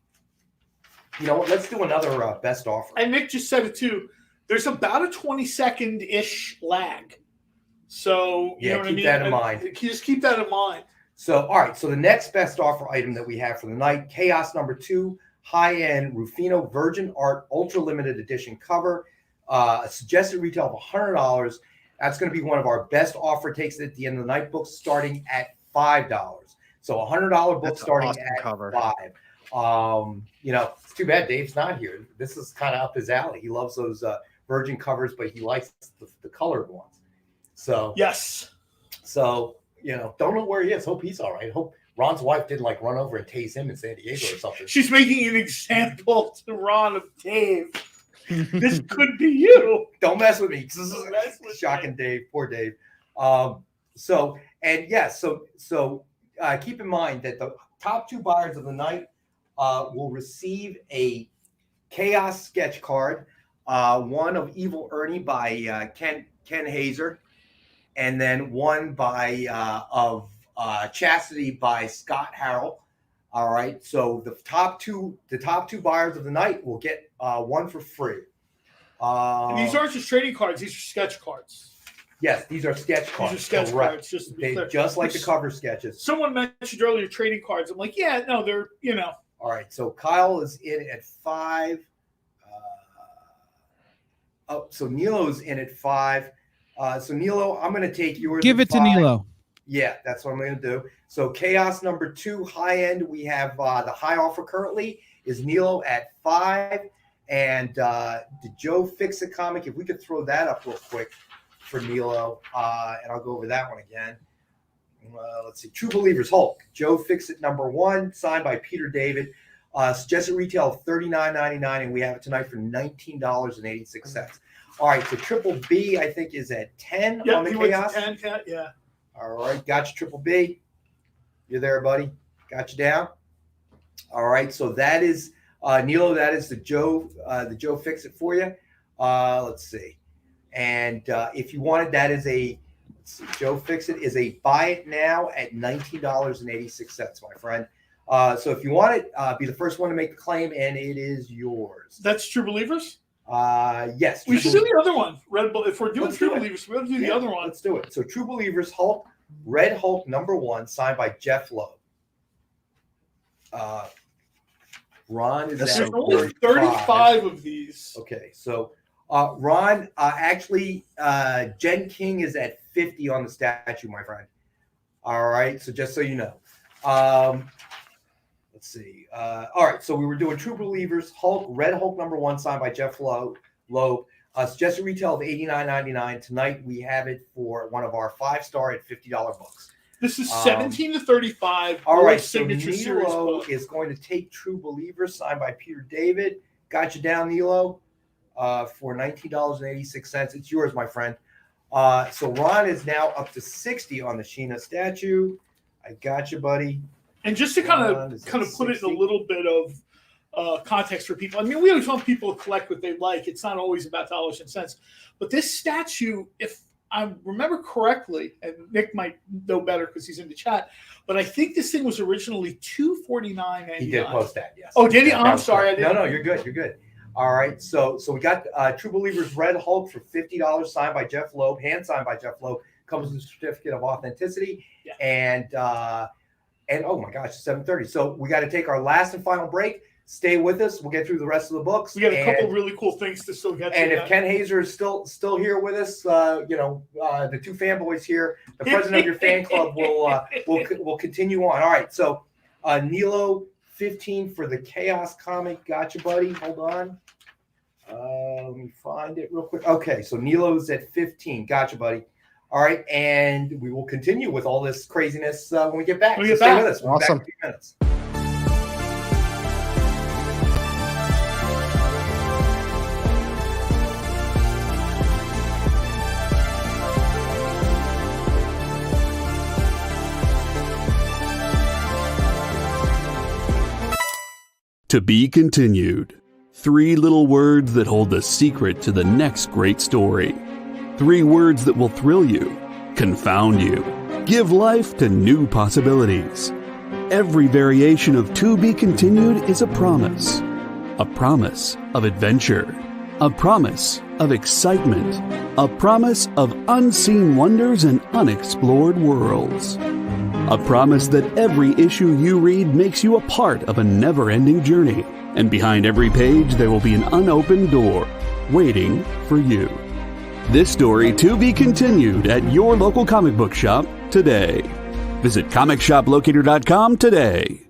You know what? Let's do another best offer. And Nick just said it too. There's about a 20-second-ish lag. So, you know what I mean? Keep that in mind. Just keep that in mind. So, all right. So the next best offer item that we have for the night, Chaos #2, high-end Rufino Virgin Art Ultra Limited Edition cover. A suggested retail of $100. That's going to be one of our best offer takes at the end of the night books, starting at $5. So $100 book That's an starting awesome at cover. $5. It's too bad Dave's not here. This is kind of up his alley. He loves those Virgin covers, but he likes the colored ones. So Yes. So don't know where he is. Hope he's all right. Hope Ron's wife didn't like run over and tase him in San Diego or something. She's making an example to Ron of Dave. This could be you. Don't mess with me. This is Don't mess with shocking, me. Dave. Poor Dave. So keep in mind that the top 2 buyers of the night will receive a Chaos sketch card, one of Evil Ernie by Ken Hazer, and then one by of Chastity by Scott Harrell. All right, so the top two buyers of the night will get one for free. And these aren't just trading cards; these are sketch cards. Yes, these are sketch cards. These are sketch correct. cards, just to be They clear. just like the cover sketches. Someone mentioned earlier trading cards. I'm like, yeah, no, they're All right, so Kyle is in at 5. So Nilo's in at 5. So Nilo, I'm going to take yours. Give at it to 5. Nilo. Yeah, that's what I'm going to do. So Chaos number 2, high end. We have the high offer currently is Nilo at 5, and the Joe Fix-It comic. If we could throw that up real quick for Nilo, and I'll go over that one again. Let's see, True Believers Hulk, Joe Fix-It number 1, signed by Peter David. Suggested retail of $39.99, and we have it tonight for $19.86. All right, so Triple B, I think, is at 10 on the he went to Chaos. 10, yeah. All right, got you, Triple B. You're there, buddy. Got you down. All right, so that is Nilo. That is the Joe Fix-It for you. Let's see, and if you wanted, that is Joe Fix-It is a buy it now at $19.86, my friend. So if you want it, be the first one to make the claim, and it is yours. That's True Believers? Yes. We should do the other one. Red Bull. If we're doing Let's True do it. Believers, we have to do the other one. Let's do it. So True Believers Hulk, Red Hulk number 1, signed by Jeff Loeb. Ron is There's at only 35 of these. Okay, so Ron, actually, Jen King is at 50 on the statue, my friend. All right, so just so you know. Let's see. All right, so we were doing True Believers, Hulk, Red Hulk number 1, signed by Jeff Loeb. Suggested retail of $89.99. Tonight we have it for one of our 5-star at $50 books. This is 17 to 35. All right, so signature series Nilo book. is going to take True Believers, signed by Peter David. Got you down, Nilo, for $19.86. It's yours, my friend. So Ron is now up to 60 on the Sheena statue. I got you, buddy. And just to kind of put it in a little bit of context for people. I mean, we always want people to collect what they like. It's not always about dollars and cents. But this statue, if I remember correctly, and Nick might know better because he's in the chat, but I think this thing was originally $249.99. He did post that, yes. Oh, did he? Yeah, I'm sorry. I didn't. No, you're good. You're good. All right. So we got True Believers Red Hulk for $50, signed by Jeff Loeb, hand signed by Jeff Loeb. Comes with a certificate of authenticity. Yeah. And oh my gosh, 7:30. So we got to take our last and final break. Stay with us. We'll get through the rest of the books. We got a couple really cool things to still get to. And if Ken Hazer is still here with us, the 2 fanboys here, the president of your fan club will continue on. All right. So Nilo 15 for the Chaos comic. Gotcha, buddy. Hold on. Let me find it real quick. Okay, so Nilo's at 15. Gotcha, buddy. All right, and we will continue with all this craziness when we get back. When we get stay back. with us. We'll be back in a few minutes. To be continued. 3 little words that hold the secret to the next great story. 3 words that will thrill you, confound you, give life to new possibilities. Every variation of To Be Continued is a promise of adventure, a promise of excitement, a promise of unseen wonders and unexplored worlds. A promise that every issue you read makes you a part of a never-ending journey, and behind every page there will be an unopened door waiting for you. This story to be continued at your local comic book shop today. Visit ComicShopLocator.com today.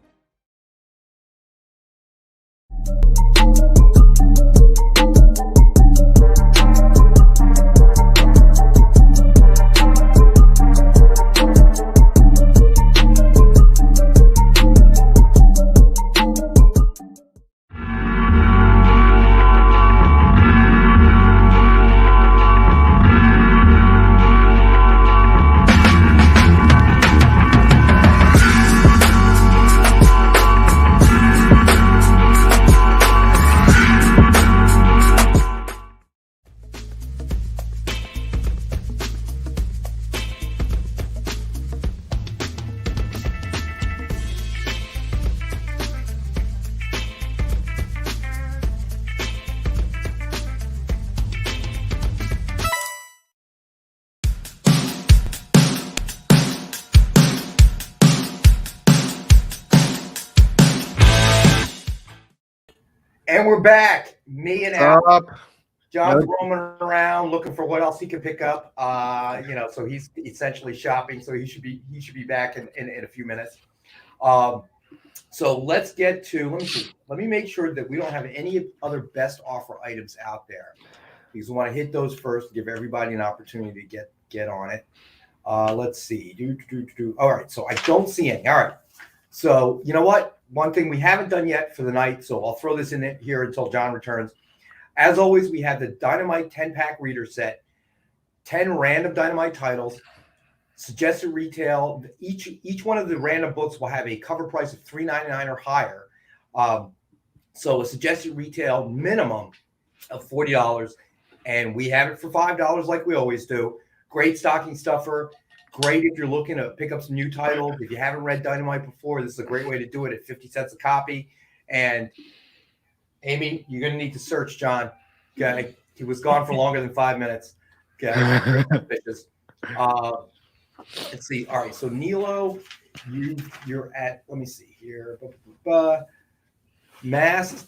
And we're back. Me and Up. Al. John's roaming around looking for what else he can pick up. So he's essentially shopping. So he should be back in a few minutes. So let's get to. Let me see. Let me make sure that we don't have any other best offer items out there, because we want to hit those first. Give everybody an opportunity to get on it. Let's see. All right. So I don't see any. All right. So you know what? One thing we haven't done yet for the night, so I'll throw this in here until John returns. As always, we have the Dynamite 10-pack reader set, 10 random Dynamite titles, suggested retail. Each one of the random books will have a cover price of $3.99 or higher. So a suggested retail minimum of $40, and we have it for $5 like we always do. Great stocking stuffer. Great if you're looking to pick up some new titles. If you haven't read Dynamite before, this is a great way to do it at 50 cents a copy. And Amy, you're going to need to search John. Okay. He was gone for longer than 5 minutes. Okay. Let's see. All right. So Nilo, you're at, let me see here. Masks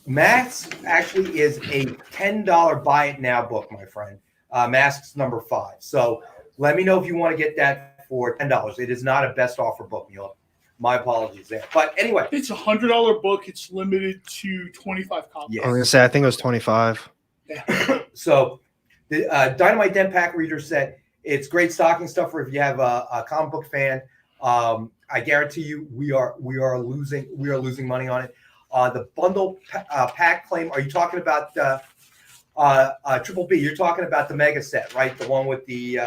actually is a $10 buy it now book, my friend. Masks number 5. So let me know if you want to get that for $10. It is not a best offer book, Neil. My apologies there. But anyway. It's a $100 book. It's limited to 25 copies. Yes. I was going to say, I think it was 25. Yeah. So the Dynamite 10-pack reader set, it's great stocking stuffer if you have a comic book fan. I guarantee you we are losing money on it. The bundle pack claim, are you talking about Triple B? You're talking about the mega set, right? The one with the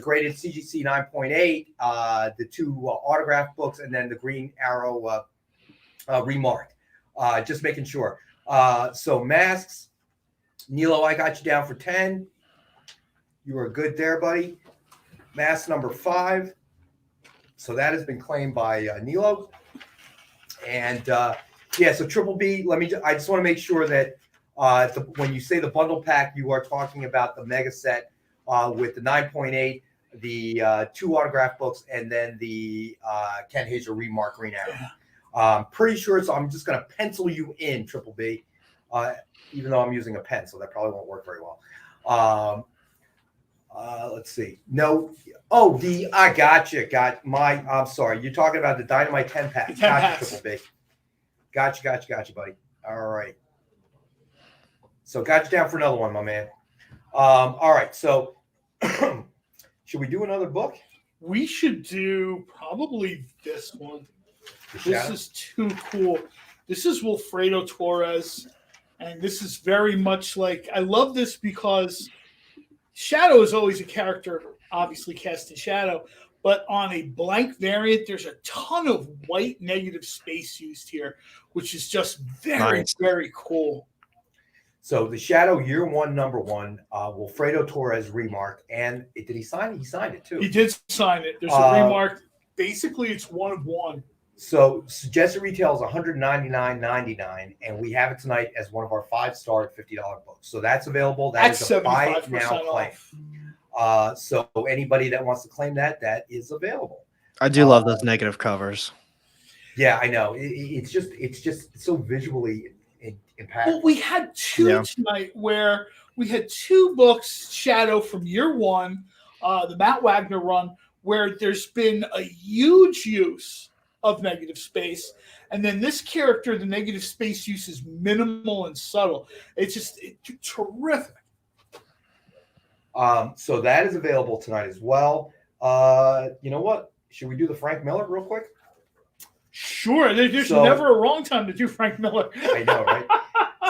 graded CGC 9.8, the 2 autograph books, and then the Green Arrow remark. Just making sure. So masks, Nilo, I got you down for 10. You were good there, buddy. Mask number 5. So that has been claimed by Nilo. And so Triple B. I just want to make sure that when you say the bundle pack, you are talking about the mega set. With the 9.8, the 2 autograph books, and then the Ken Hazer remark Green Arrow. Pretty sure, so I'm just going to pencil you in, Triple B, even though I'm using a pen, so that probably won't work very well. Let's see. No. Oh, I got you. I'm sorry. You're talking about the Dynamite 10-pack. Gotcha, Triple B. Gotcha, buddy. All right. So got you down for another one, my man. All right, so should we do another book? We should do probably this one. This is too cool. This is Wilfredo Torres, and this is very much like, I love this because Shadow is always a character, obviously cast in Shadow, but on a blank variant, there's a ton of white negative space used here, which is just very, very cool. So the Shadow Year 1, number 1, Wilfredo Torres remark, and did he sign it? He signed it too. He did sign it. There's a remark. Basically, it's 1 of 1. So suggested retail is $199.99, and we have it tonight as one of our 5-star at $50 books. So that's available. That's a buy it now claim. So anybody that wants to claim that is available. I do love those negative covers. Yeah, I know. It's just so visually impactful. Well, we had 2 tonight where we had 2 books, Shadow from Year 1, the Matt Wagner run, where there's been a huge use of negative space. And then this character, the negative space use is minimal and subtle. It's terrific. So that is available tonight as well. You know what? Should we do the Frank Miller real quick? Sure. There's never a wrong time to do Frank Miller. I know, right?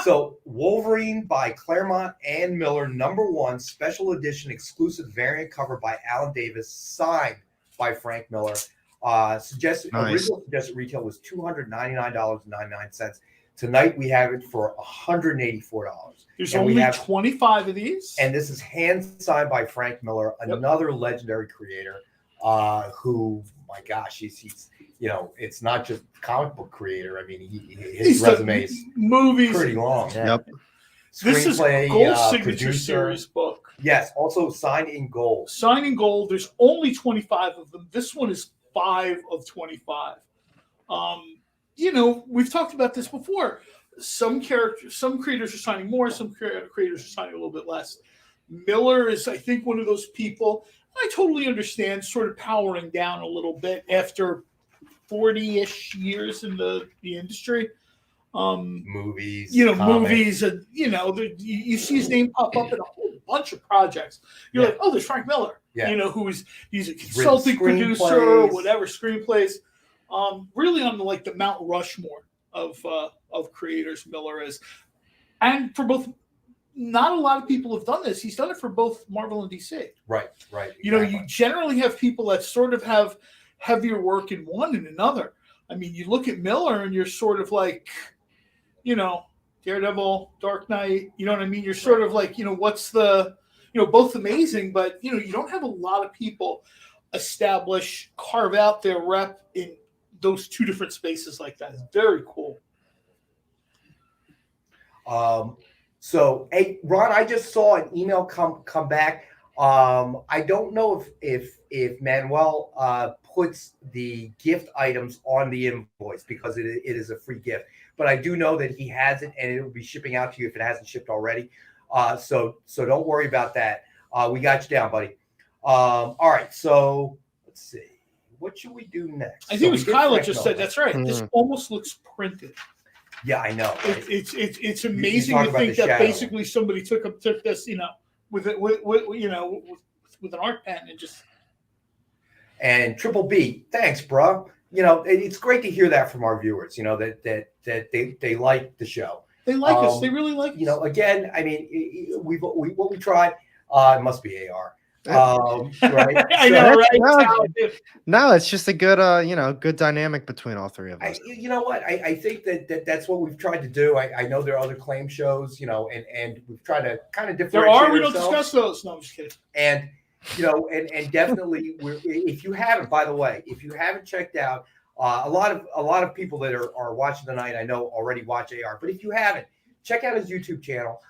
So Wolverine by Claremont and Miller, #1, special edition exclusive variant cover by Alan Davis, signed by Frank Miller. Original suggested retail was $299.99. Tonight we have it for $184. There's only 25 of these. And this is hand signed by Frank Miller, another legendary creator who, my gosh, he's it's not just comic book creator. I mean, his resume is movies pretty long. Yep. This is Gold Signature Series book. Yes, also signed in gold. Signed in gold. There's only 25 of them. This one is 5 of 25. We've talked about this before. Some creators are signing more, some creators are signing a little bit less. Miller is, I think, one of those people. I totally understand sort of powering down a little bit after 40-ish years in the industry. Movies, movies, and you see his name pop up in a whole bunch of projects. You're like, oh, there's Frank Miller. Yeah. He's a consulting producer, whatever, screenplays. Really on the Mount Rushmore of creators, Miller is. And for both, not a lot of people have done this. He's done it for both Marvel and DC. Right. Exactly. You generally have people that sort of have heavier work in one and another. I mean, you look at Miller and you're sort of like, Daredevil, Dark Knight, you know what I mean? You're sort of like, what's the, both amazing, but, you don't have a lot of people carve out their rep in those two different spaces like that. It's very cool. So, hey, Ron, I just saw an email come back. I don't know if Manuel puts the gift items on the invoice because it is a free gift. But I do know that he has it, and it will be shipping out to you if it hasn't shipped already. So don't worry about that. We got you down, buddy. All right, so let's see. What should we do next? I think it was Kyla just said. That's right. This almost looks printed. Yeah, I know. Right? It's amazing to think that basically somebody took this, with an art pen and just. And Triple B, thanks, bro. It's great to hear that from our viewers. That they like the show. They like us. They really like us. Again, I mean, what we tried. It must be AR. Right? I know, right? No, it's just a good, good dynamic between all three of us. You know what? I think that's what we've tried to do. I know there are other claim shows, and we've tried to kind of differentiate. There are. We don't discuss those. No, I'm just kidding. And and definitely, if you haven't, by the way, if you haven't checked out, a lot of people that are watching tonight, I know already watch AR, but if you haven't, check out his YouTube channel.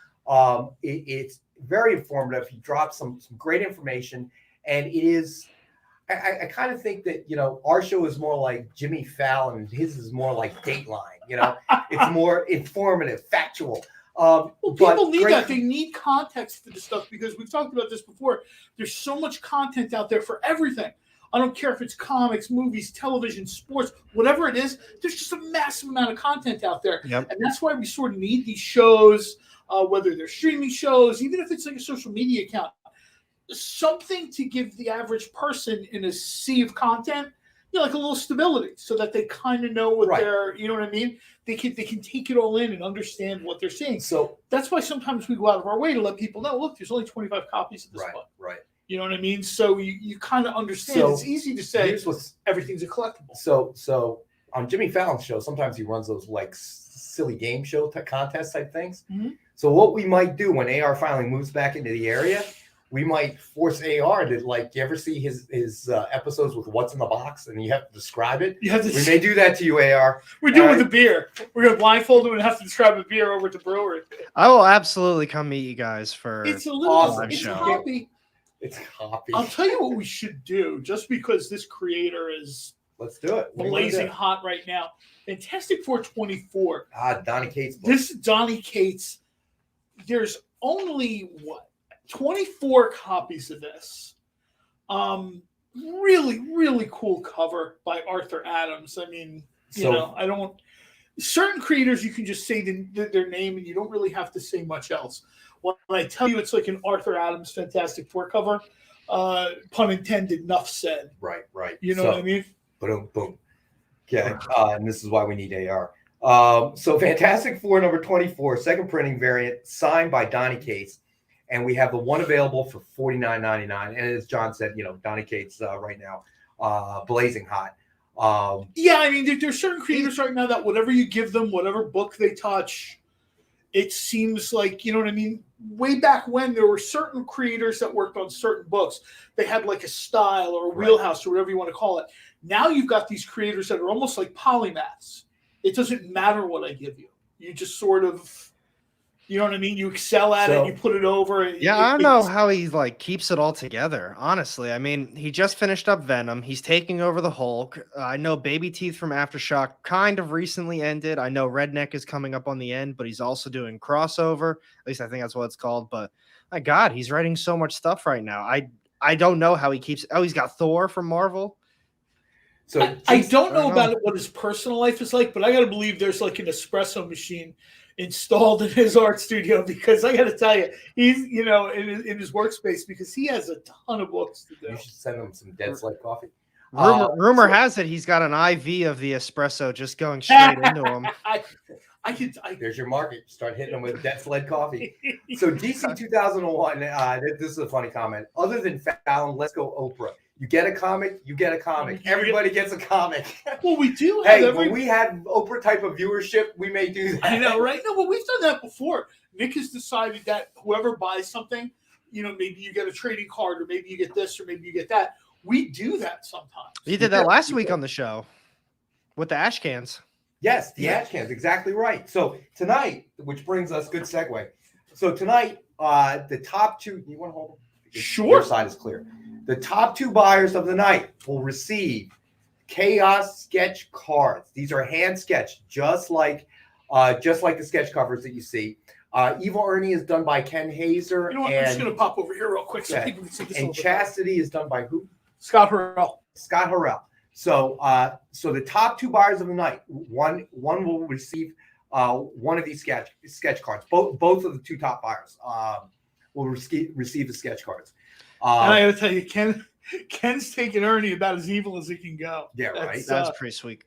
It's very informative. He drops some great information, and it is. I kind of think that our show is more like Jimmy Fallon, and his is more like Dateline. It's more informative, factual. People need that. They need context for this stuff because we've talked about this before. There's so much content out there for everything. I don't care if it's comics, movies, television, sports, whatever it is. There's just a massive amount of content out there, and that's why we sort of need these shows. Whether they're streaming shows, even if it's like a social media account, something to give the average person in a sea of content, like a little stability, so that they kind of know what they're, you know what I mean? They can take it all in and understand what they're seeing. So that's why sometimes we go out of our way to let people know, look, there's only 25 copies of this book. Right. You know what I mean? So you kind of understand. So it's easy to say everything's a collectible. So on Jimmy Fallon's show, sometimes he runs those like silly game show contest type things. Mm-hmm. So what we might do when AR finally moves back into the area, we might force AR to you ever see his episodes with what's in the box and you have to describe it? We may do that to you, AR. We're doing the beer. We're going to blindfold him and have to describe a beer over at the brewery. I will absolutely come meet you guys for it's a little awesome it's show. Copy. It's copy. I'll tell you what we should do, just because this creator is let's do it. Blazing hot right now. Fantastic 424. Donnie Cates book. This is Donnie Cates. There's only 24 copies of this. really, really cool cover by Arthur Adams. I mean, I don't. Certain creators, you can just say their name and you don't really have to say much else. When I tell you it's like an Arthur Adams Fantastic Four cover, pun intended, enough said. Right. You know what I mean? Boom, boom. Okay, and this is why we need AR. So Fantastic Four number 24, second printing variant, signed by Donny Cates. And we have the one available for $49.99. And as John said, Donny Cates right now, blazing hot. Yeah, I mean, there's certain creators right now that whatever you give them, whatever book they touch, it seems like, you know what I mean? Way back when, there were certain creators that worked on certain books. They had like a style or a wheelhouse or whatever you want to call it. Now you've got these creators that are almost like polymaths. It doesn't matter what I give you. You just sort of, you know what I mean? You excel at it, you put it over. I don't know how he like keeps it all together, honestly. I mean, he just finished up Venom. He's taking over the Hulk. I know Baby Teeth from Aftershock kind of recently ended. I know Redneck is coming up on the end, but he's also doing crossover. At least I think that's what it's called. But my God, he's writing so much stuff right now. I don't know how he keeps. Oh, he's got Thor from Marvel. So I don't know about what his personal life is like, but I got to believe there's like an espresso machine installed in his art studio, because I got to tell you, he's in his workspace, because he has a ton of books to do. You should send him some Dead Sled coffee. Rumor has it he's got an IV of the espresso just going straight into him. There's your market. Start hitting them with Dead Sled coffee. So DC 2001. This is a funny comment. Other than Fallon, let's go Oprah. You get a comic, you get a comic. Everybody gets a comic. Well, we do have when we had Oprah type of viewership, we may do that. I know, right? No, but we've done that before. Nick has decided that whoever buys something, maybe you get a trading card, or maybe you get this, or maybe you get that. We do that sometimes. You did that last week on the show with the ash cans. Yes, the ash cans, exactly right. So tonight, which brings us, good segue. So tonight, the top two, you want to hold them? Sure. Your side is clear. The top two buyers of the night will receive Chaos sketch cards. These are hand sketched, just like the sketch covers that you see. Evil Ernie is done by Ken Hazer. You know what? I'm just going to pop over here real quick so people can see this. And Chastity is done by who? Scott Harrell. So, so the top two buyers of the night, one will receive one of these sketch cards. Both of the two top buyers will receive the sketch cards. And I got to tell you, Ken's taking Ernie about as evil as he can go. Yeah, right. That's pretty sweet.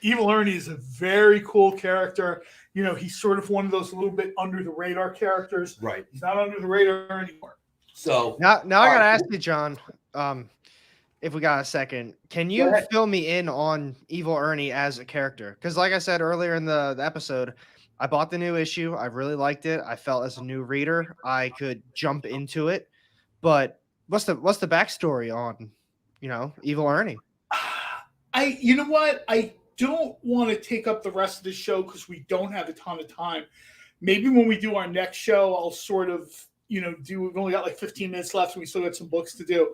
Evil Ernie is a very cool character. He's sort of one of those little bit under the radar characters. Right. He's not under the radar anymore. So now I got to ask you, John, if we got a second, can you fill me in on Evil Ernie as a character? Because like I said earlier in the episode, I bought the new issue. I really liked it. I felt as a new reader, I could jump into it. But what's the backstory on, Evil Ernie? You know what? I don't want to take up the rest of the show because we don't have a ton of time. Maybe when we do our next show, I'll sort of, we've only got like 15 minutes left and we still got some books to do.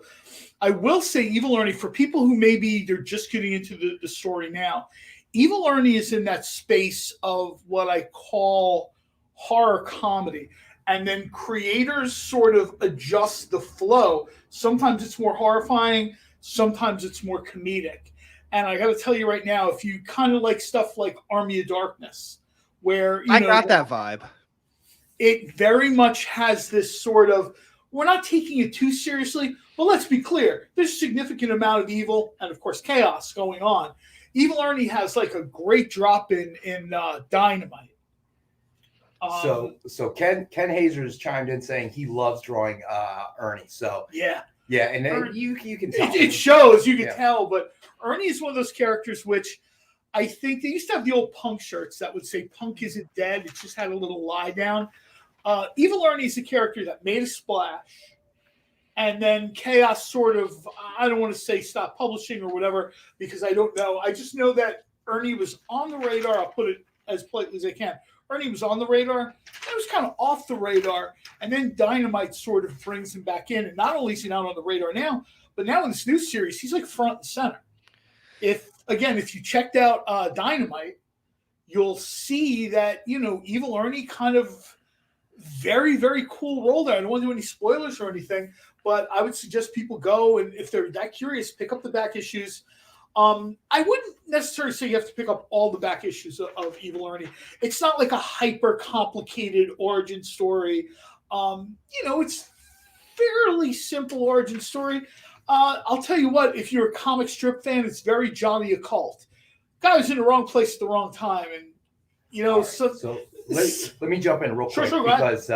I will say Evil Ernie, for people who maybe they're just getting into the story now, Evil Ernie is in that space of what I call horror comedy. And then creators sort of adjust the flow. Sometimes it's more horrifying. Sometimes it's more comedic. And I got to tell you right now, if you kind of like stuff like Army of Darkness, where I got that vibe, it very much has this sort of, we're not taking it too seriously, but let's be clear. There's a significant amount of evil and, of course, chaos going on. Evil Ernie has like a great drop in Dynamite. So Ken Hazer has chimed in saying he loves drawing Ernie. So yeah, and then you can tell. It shows, you can tell. But Ernie is one of those characters which I think they used to have the old Punk shirts that would say "Punk isn't dead." It just had a little lie down. Evil Ernie is a character that made a splash, and then Chaos sort of, I don't want to say stop publishing or whatever because I don't know. I just know that Ernie was on the radar. I'll put it as politely as I can. Ernie was on the radar, and it was kind of off the radar, and then Dynamite sort of brings him back in. And not only is he not on the radar now, but now in this new series, he's like front and center. If you checked out Dynamite, you'll see that, Evil Ernie kind of very, very cool role there. I don't want to do any spoilers or anything, but I would suggest people go, and if they're that curious, pick up the back issues. I wouldn't necessarily say you have to pick up all the back issues of Evil Ernie. It's not like a hyper complicated origin story. It's fairly simple origin story. I'll tell you what, if you're a comic strip fan, it's very Johnny Occult. Guy was in the wrong place at the wrong time, and so let me jump in real quick because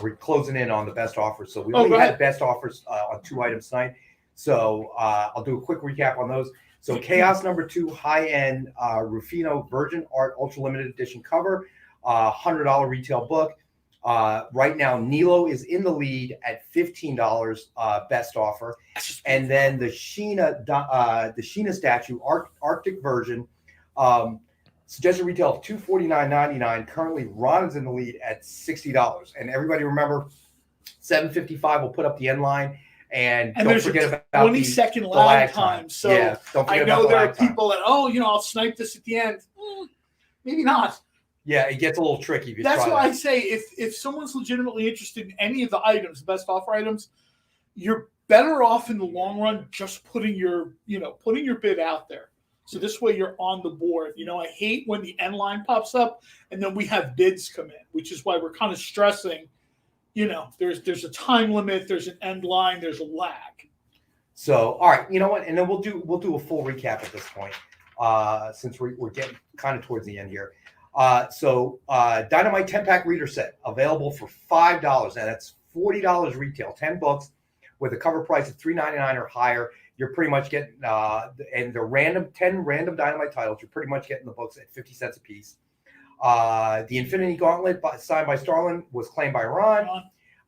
we're closing in on the best offers. So we only had best offers on 2 items tonight. So I'll do a quick recap on those. So Chaos number 2, high-end Rufino Virgin Art Ultra Limited Edition cover, $100 retail book. Right now, Nilo is in the lead at $15 best offer. And then the Sheena statue, Arctic version, suggested retail of $249.99. Currently, Ron is in the lead at $60. And everybody remember, $7.55 will put up the end line. And don't forget about 20-second lag time. So yeah, don't forget I know about there the are lag time. people that, I'll snipe this at the end. Maybe not. Yeah, it gets a little tricky. If you That's try why that. I say if someone's legitimately interested in any of the items, the best offer items, you're better off in the long run just putting your bid out there. So this way you're on the board. I hate when the end line pops up and then we have bids come in, which is why we're kind of stressing. There's a time limit, there's an end line, there's a lag. So, all right, you know what? And then we'll do a full recap at this point, since we're getting kind of towards the end here. So Dynamite 10-pack reader set available for $5, and that's $40 retail, 10 books with a cover price of $3.99 or higher. You're pretty much getting and the 10 random Dynamite titles. You're pretty much getting the books at 50 cents a piece. The Infinity Gauntlet signed by Starlin was claimed by Ron.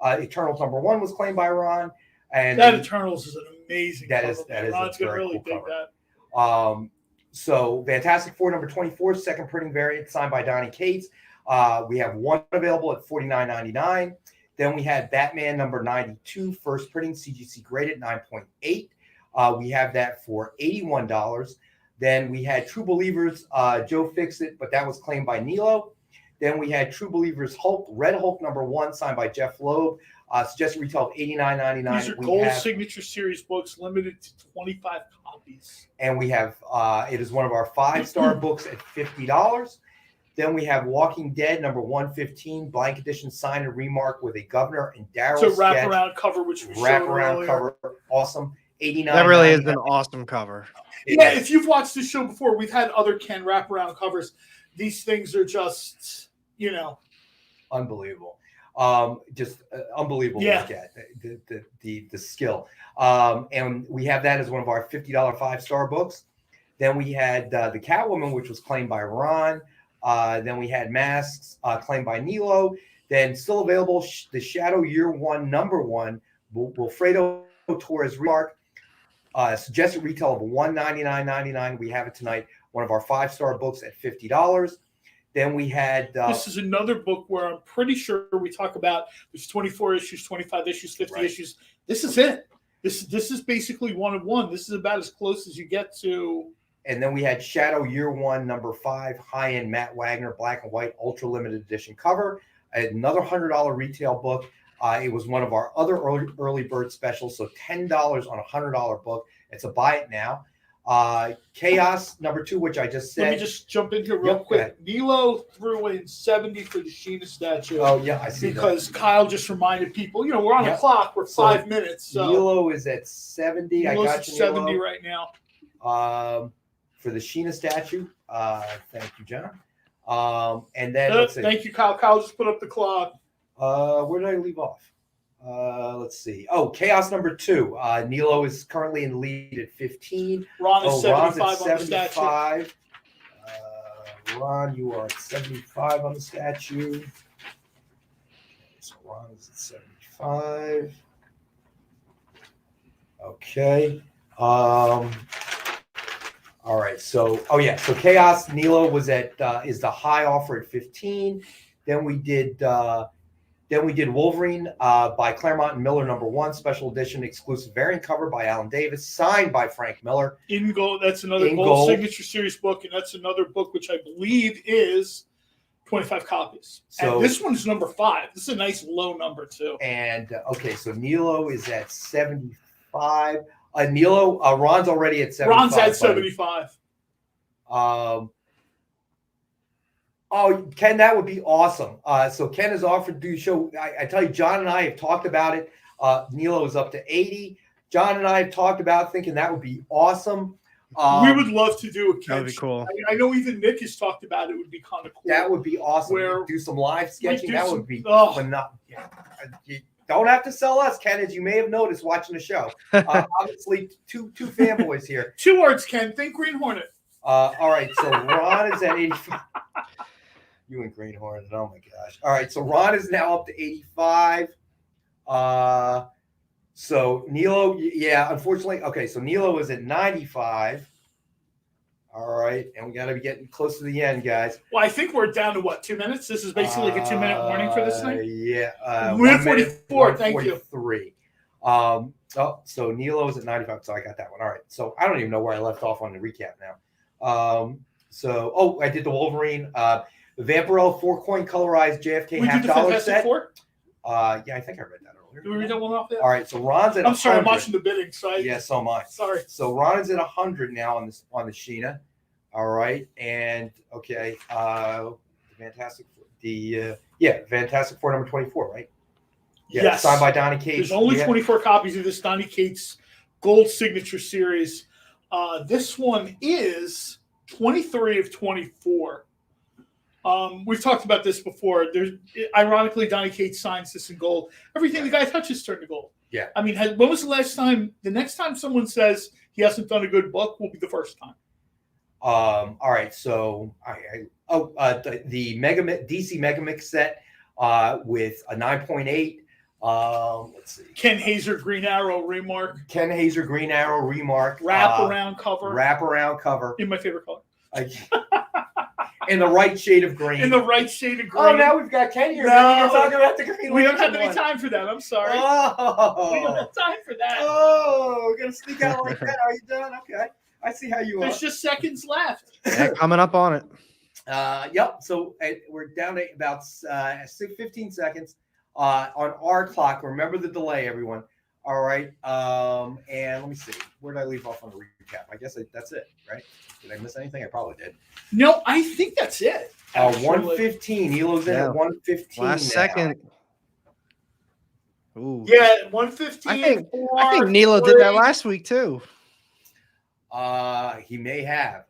Eternals number 1 was claimed by Ron. And that Eternals is an amazing that cover. Is Ron's gonna really dig that. So Fantastic Four number 24, second printing variant signed by Donnie Cates. We have one available at $49.99. Then we had Batman number 92, first printing, CGC graded 9.8. We have that for $81. Then we had True Believers, Joe Fixit, but that was claimed by Nilo. Then we had True Believers Hulk, Red Hulk number 1, signed by Jeff Loeb. Suggested retail of $89.99. These are gold signature series books, limited to 25 copies. And we have it is one of our 5-star books at $50. Then we have Walking Dead number 115, blank edition, signed and remarked with a Governor and Daryl. It's a wraparound cover, which we showed earlier. Cover, awesome. $89. That really is an awesome cover. Yeah, if you've watched this show before, we've had other Ken wraparound covers. These things are just, unbelievable. Just unbelievable to look at the skill. And we have that as one of our $50 5-star books. Then we had the Catwoman, which was claimed by Ron. Then we had Masks claimed by Nilo. Then still available, the Shadow Year 1 number 1, Wilfredo Torres remark. Suggested retail of $199.99. We have it tonight. One of our 5-star books at $50. Then we had. This is another book where I'm pretty sure we talk about there's 24 issues, 25 issues, 50 issues. This is it. This is basically one of one. This is about as close as you get to. And then we had Shadow Year 1 number 5, high-end Matt Wagner black and white ultra limited edition cover. Another $100 retail book. It was one of our other early bird specials, so $10 on a $100 book. It's a buy it now. Chaos number 2, which I just said. Let me just jump in here real quick. Nilo threw in 70 for the Sheena statue. Oh yeah, I see. Because Kyle just reminded people, we're on the clock. We're 5 minutes. So Nilo is at 70. Nilo's I got at you, 70 Nilo. right now. For the Sheena statue. Thank you, John. And then let's see. Thank you, Kyle. Kyle just put up the clock. Where did I leave off? Let's see. Oh, Chaos number 2. Nilo is currently in the lead at 15. Ron is 75 Ron's at on the statue. 75. Ron, you are at 75 on the statue. So Ron is at 75. Okay. All right. So, So Chaos Nilo was at is the high offer at 15. Then we did Wolverine by Claremont and Miller number 1, special edition exclusive variant cover by Alan Davis, signed by Frank Miller. In gold. That's another gold signature series book, and that's another book which I believe is 25 copies. So And this one's number 5. This is a nice low number too. And okay, so Nilo is at 75. Nilo, Ron's already at 75. Ron's at 75. Oh, Ken, that would be awesome. So Ken has offered to do a show. I tell you, John and I have talked about it. Nilo is up to 80. John and I have talked about thinking that would be awesome. We would love to do a Ken. That'd be cool. I know even Nick has talked about it. It would be kind of cool. That would be awesome. Where do some live sketching. That would be oh. phenomenal. You don't have to sell us, Ken, as you may have noticed watching the show. Obviously, two fanboys here. 2 words, Ken. Think Green Hornet. All right, so Ron is at 85. You and Green Hornet. Oh my gosh. All right, so Ron is now up to 85. So Nilo, yeah, unfortunately, okay, so Nilo is at 95. All right, and we got to be getting close to the end, guys. Well, I think we're down to what, 2 minutes? This is basically like a 2-minute warning for this thing. Yeah, 1:44. Thank you. 1:43. So Nilo is at 95. So I got that one. All right. So I don't even know where I left off on the recap now. I did the Wolverine, the Vampirella 4-coin colorized JFK We half did the dollar Fantastic set. Four? Yeah, I think I read that earlier. Did we read that one off there? All right. So Ron's at. I'm sorry, I'm 100. watching the bidding. So Yeah, so am I. Sorry. So Ron is at 100 now on the Sheena. All right, and okay, Fantastic Four number 24, right? Yeah, yes. signed by Donny Cates. There's only 24 copies of this Donny Cates Gold Signature Series. This one is 23 of 24. We've talked about this before. Ironically, Donny Cates signs this in gold. Everything the guy touches turned to gold. Yeah. I mean, when was the last time? The next time someone says he hasn't done a good book will be the first time. All right, so the DC Megamix set with a 9.8. Let's see. Ken Hazer Green Arrow remark. Ken Hazer Green Arrow remark. Wraparound cover. Wraparound cover. In my favorite color. In the right shade of green. In the right shade of green. Oh, now we've got Ken here. No, We're talking about the green. We don't have any time for that. I'm sorry. Oh. We don't have time for that. Oh, we're gonna sneak out like that. Are you done? Okay. I see how you are. There's just seconds left. Yeah, coming up on it. Yep. So we're down to about 15 seconds on our clock. Remember the delay, everyone. All right. And let me see. Where did I leave off on the recap? I guess that's it, right? Did I miss anything? I probably did. No, I think that's it. 115. Elo's in at 115. Last now. second. Ooh. Yeah, 115. I think Nilo did that last week too. He may have.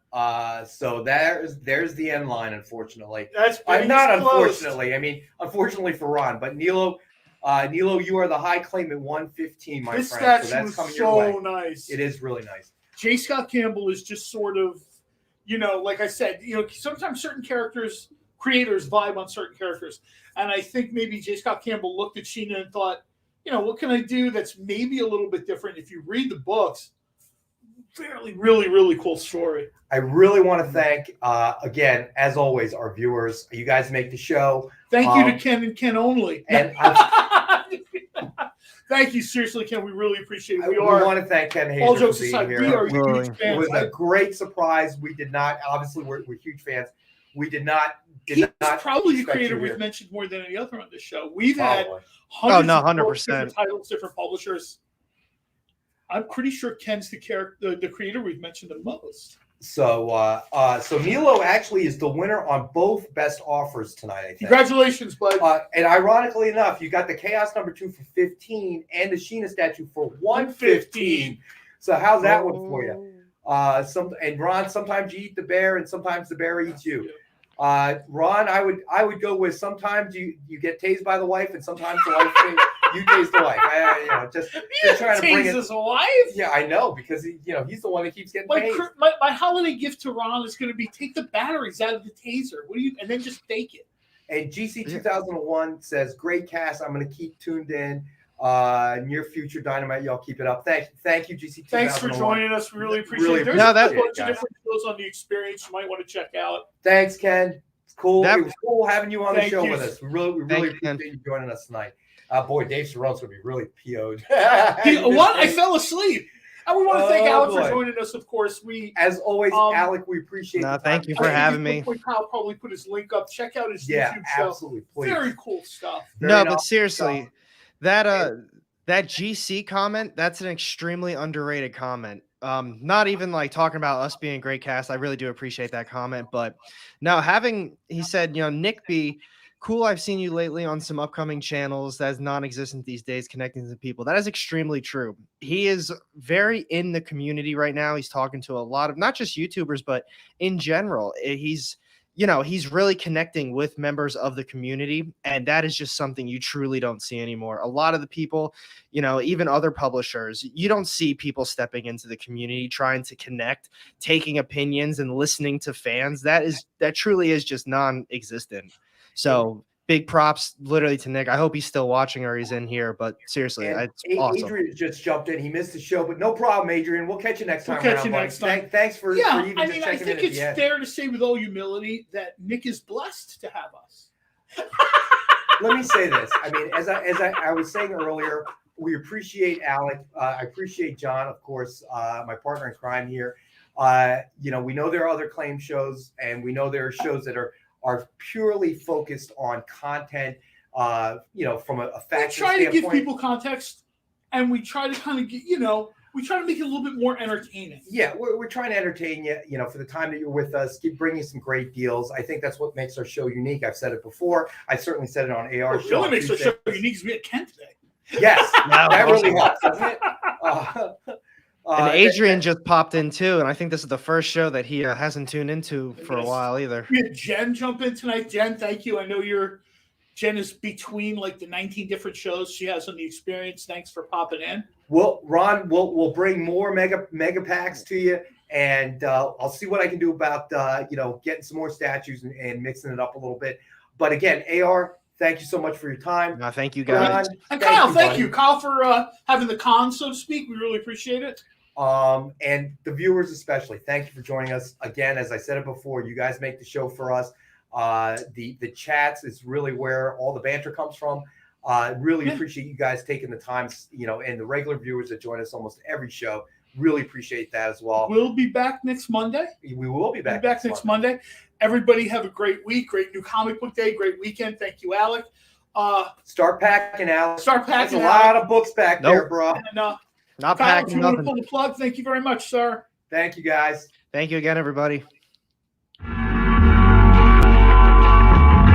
So there's the end line, unfortunately. That's not close. Unfortunately. I mean, unfortunately for Ron, but Nilo, you are the high claim at 115, my this friend. statue So that's is coming your way. so nice. It is really nice. J. Scott Campbell is just sort of, like I said, sometimes certain creators vibe on certain characters. And I think maybe J. Scott Campbell looked at Sheena and thought, what can I do that's maybe a little bit different? If you read the books, really, really, really cool story. I really want to thank, again, as always, our viewers. You guys make the show. Thank you to Ken and Ken only. And thank you, seriously, Ken. We really appreciate it. We want to thank Ken Hazer all jokes for being aside, here. we are huge fans. It was a great surprise. We did not, obviously, we're huge fans. We did not. He's probably the creator we've mentioned more than any other on this show. We've had hundreds of 100%. different titles, different publishers. I'm pretty sure Ken's the creator we've mentioned the most. So Nilo actually is the winner on both best offers tonight, I think. Congratulations, bud. And ironically enough, you got the Chaos number 2 for 15 and the Sheena statue for 115. So how's that one for you? And Ron, sometimes you eat the bear and sometimes the bear eats you. Ron, I would go with sometimes you get tased by the wife and sometimes the wife you tase the wife. Just trying to bring it. His wife? Yeah, I know, because he's the one that keeps getting tased. My holiday gift to Ron is going to be take the batteries out of the taser. And then just fake it. And GC 2001 says, "Great cast. I'm going to keep tuned in. Near future Dynamite, y'all keep it up. Thank you, GC 2001. Thanks for joining us. We really appreciate it. There's No, a bunch of different shows on the experience you might want to check out. Thanks, Ken. It's cool. It was cool having you on the show you. with us. We really appreciate you joining us tonight. Boy, Dave Cerrone's going to be really PO'd. What? I fell asleep. And we want to thank Oh, Alec boy. for joining us, of course. We, As always, Alec, we appreciate No, the thank time. you for having me. Kyle probably put his link up. Check out his Yeah, YouTube show. absolutely. Please. Very cool stuff. Very No, knowledgeable but seriously, stuff. that GC comment, that's an extremely underrated comment. Not even like talking about us being a great cast. I really do appreciate that comment. But now he said, Nick B, cool. I've seen you lately on some upcoming channels that is non-existent these days, connecting to people. That is extremely true. He is very in the community right now. He's talking to a lot of not just YouTubers, but in general. He's really connecting with members of the community. And that is just something you truly don't see anymore. A lot of the people, even other publishers, you don't see people stepping into the community, trying to connect, taking opinions and listening to fans. That truly is just non-existent. So big props literally to Nick. I hope he's still watching or he's in here, but seriously, it's awesome. Adrian just jumped in. He missed the show, but no problem, Adrian. We'll catch you next time. We'll catch you next time. Thanks for even just checking in. I think it's fair to say with all humility that Nick is blessed to have us. Let me say this. I mean, as I was saying earlier, we appreciate Alec. I appreciate John, of course, my partner in crime here. We know there are other claim shows, and we know there are shows that are purely focused on content, from a fact standpoint. We try to give people context, and we try to kind of get, we try to make it a little bit more entertaining. Yeah, we're trying to entertain you, for the time that you're with us, keep bringing some great deals. I think that's what makes our show unique. I've said it before. I certainly said it on AR show. What really makes our show unique is we had Ken today. Yes, that really helps, doesn't it? And Adrian just popped in too, and I think this is the first show that he hasn't tuned into for a while either. We had Jen jump in tonight. Jen, thank you. I know Jen is between like the 19 different shows she has on the experience. Thanks for popping in. Well, Ron, we'll bring more mega packs to you, and I'll see what I can do about getting some more statues and mixing it up a little bit. But again, AR, thank you so much for your time. No, thank you, guys. Ron, and Kyle, thank you, Kyle, for having the con, so to speak. We really appreciate it. And the viewers especially, thank you for joining us again. As I said it before, you guys make the show for us. The chats is really where all the banter comes from. Really appreciate you guys taking the time, and the regular viewers that join us almost every show. Really appreciate that as well. We'll be back next Monday. We will be back. Next Monday. Everybody have a great week, great new comic book day, great weekend. Thank you, Alec. Start packing, Alec. Start packing. There's a lot of books back there, bro. And, Not Kyle, packing if you want to nothing. pull the plug, thank you very much, sir. Thank you, guys. Thank you again, everybody.